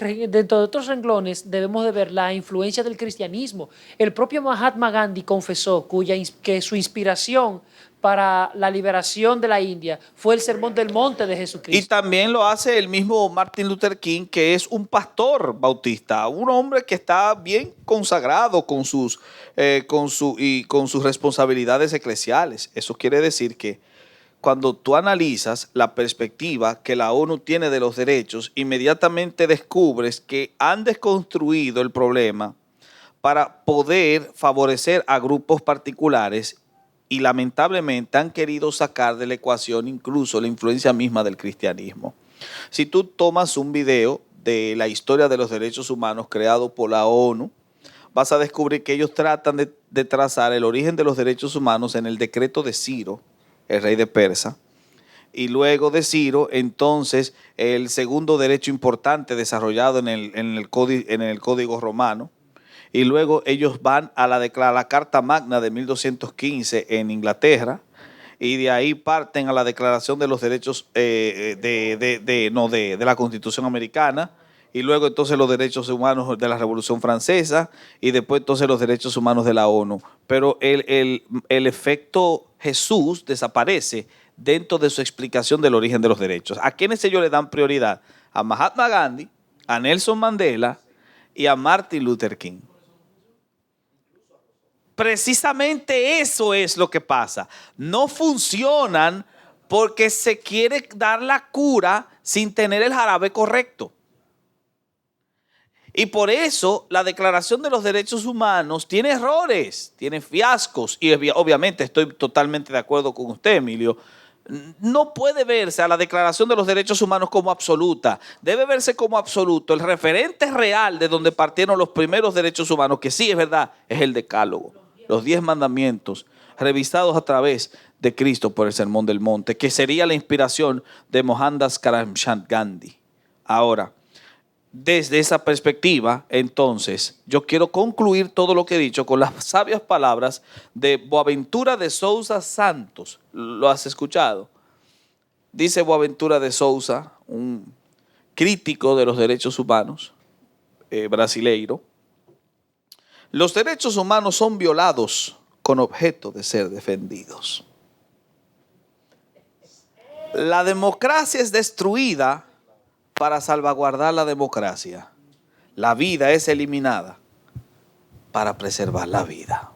renglones debemos de ver la influencia del cristianismo. El propio Mahatma Gandhi confesó que su inspiración para la liberación de la India fue el Sermón del Monte de Jesucristo. Y también lo hace el mismo Martin Luther King, que es un pastor bautista, un hombre que está bien consagrado con sus responsabilidades eclesiales. Eso quiere decir que cuando tú analizas la perspectiva que la ONU tiene de los derechos, inmediatamente descubres que han desconstruido el problema para poder favorecer a grupos particulares y lamentablemente han querido sacar de la ecuación incluso la influencia misma del cristianismo. Si tú tomas un video de la historia de los derechos humanos creado por la ONU, vas a descubrir que ellos tratan de trazar el origen de los derechos humanos en el decreto de Ciro, el rey de Persa, y luego de Ciro, entonces, el segundo derecho importante desarrollado en el Código Romano, y luego ellos van a la Carta Magna de 1215 en Inglaterra, y de ahí parten a la Declaración de los Derechos de la Constitución Americana, y luego entonces los derechos humanos de la Revolución Francesa, y después entonces los derechos humanos de la ONU. Pero el efecto Jesús desaparece dentro de su explicación del origen de los derechos. ¿A quiénes ellos le dan prioridad? A Mahatma Gandhi, a Nelson Mandela y a Martin Luther King. Precisamente eso es lo que pasa. No funcionan porque se quiere dar la cura sin tener el jarabe correcto. Y por eso la Declaración de los Derechos Humanos tiene errores, tiene fiascos. Y obviamente estoy totalmente de acuerdo con usted, Emilio. No puede verse a la Declaración de los Derechos Humanos como absoluta. Debe verse como absoluto el referente real de donde partieron los primeros derechos humanos, que sí es verdad, es el Decálogo. Los 10 mandamientos revisados a través de Cristo por el Sermón del Monte, que sería la inspiración de Mohandas Karamchand Gandhi. Ahora, desde esa perspectiva, entonces, yo quiero concluir todo lo que he dicho con las sabias palabras de Boaventura de Sousa Santos. ¿Lo has escuchado? Dice Boaventura de Sousa, un crítico de los derechos humanos brasileiro: los derechos humanos son violados con objeto de ser defendidos. La democracia es destruida para salvaguardar la democracia. La vida es eliminada para preservar la vida.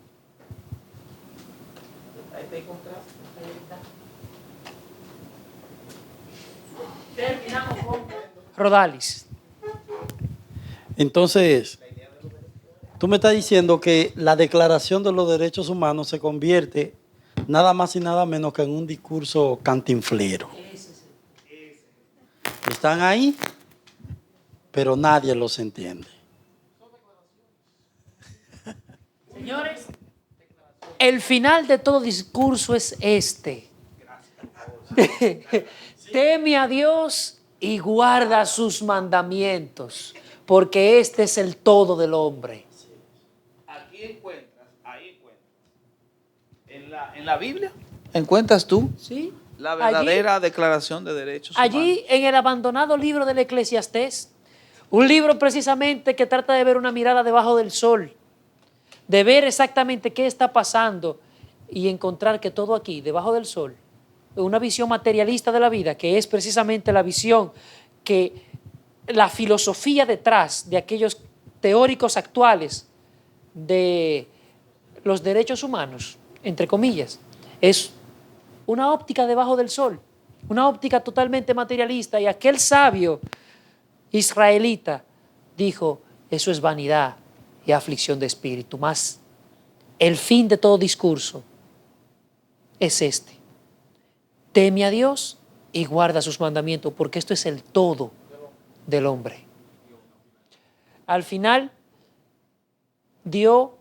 Rodalis. Entonces, tú me estás diciendo que la Declaración de los Derechos Humanos se convierte nada más y nada menos que en un discurso cantinflero. Están ahí, pero nadie los entiende. Señores, el final de todo discurso es este. Teme a Dios y guarda sus mandamientos, porque este es el todo del hombre. Aquí encuentras, en la Biblia, encuentras tú ¿Sí? la verdadera declaración de derechos humanos. Allí, en el abandonado libro del Eclesiastés, un libro precisamente que trata de ver una mirada debajo del sol, de ver exactamente qué está pasando y encontrar que todo aquí, debajo del sol, una visión materialista de la vida, que es precisamente la visión que la filosofía detrás de aquellos teóricos actuales de los derechos humanos, entre comillas, es una óptica debajo del sol, una óptica totalmente materialista. Y aquel sabio israelita dijo: eso es vanidad y aflicción de espíritu. Más el fin de todo discurso es este: teme a Dios y guarda sus mandamientos, porque esto es el todo del hombre. Al final dio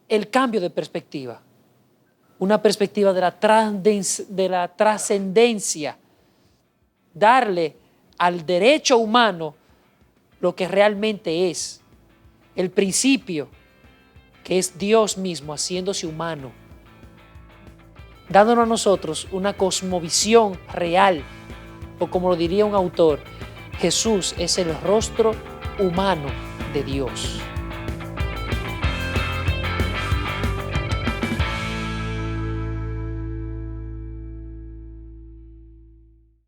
el cambio de perspectiva, una perspectiva de la trascendencia, darle al derecho humano lo que realmente es, el principio, que es Dios mismo haciéndose humano, dándonos a nosotros una cosmovisión real o como lo diría un autor, Jesús es el rostro humano de Dios.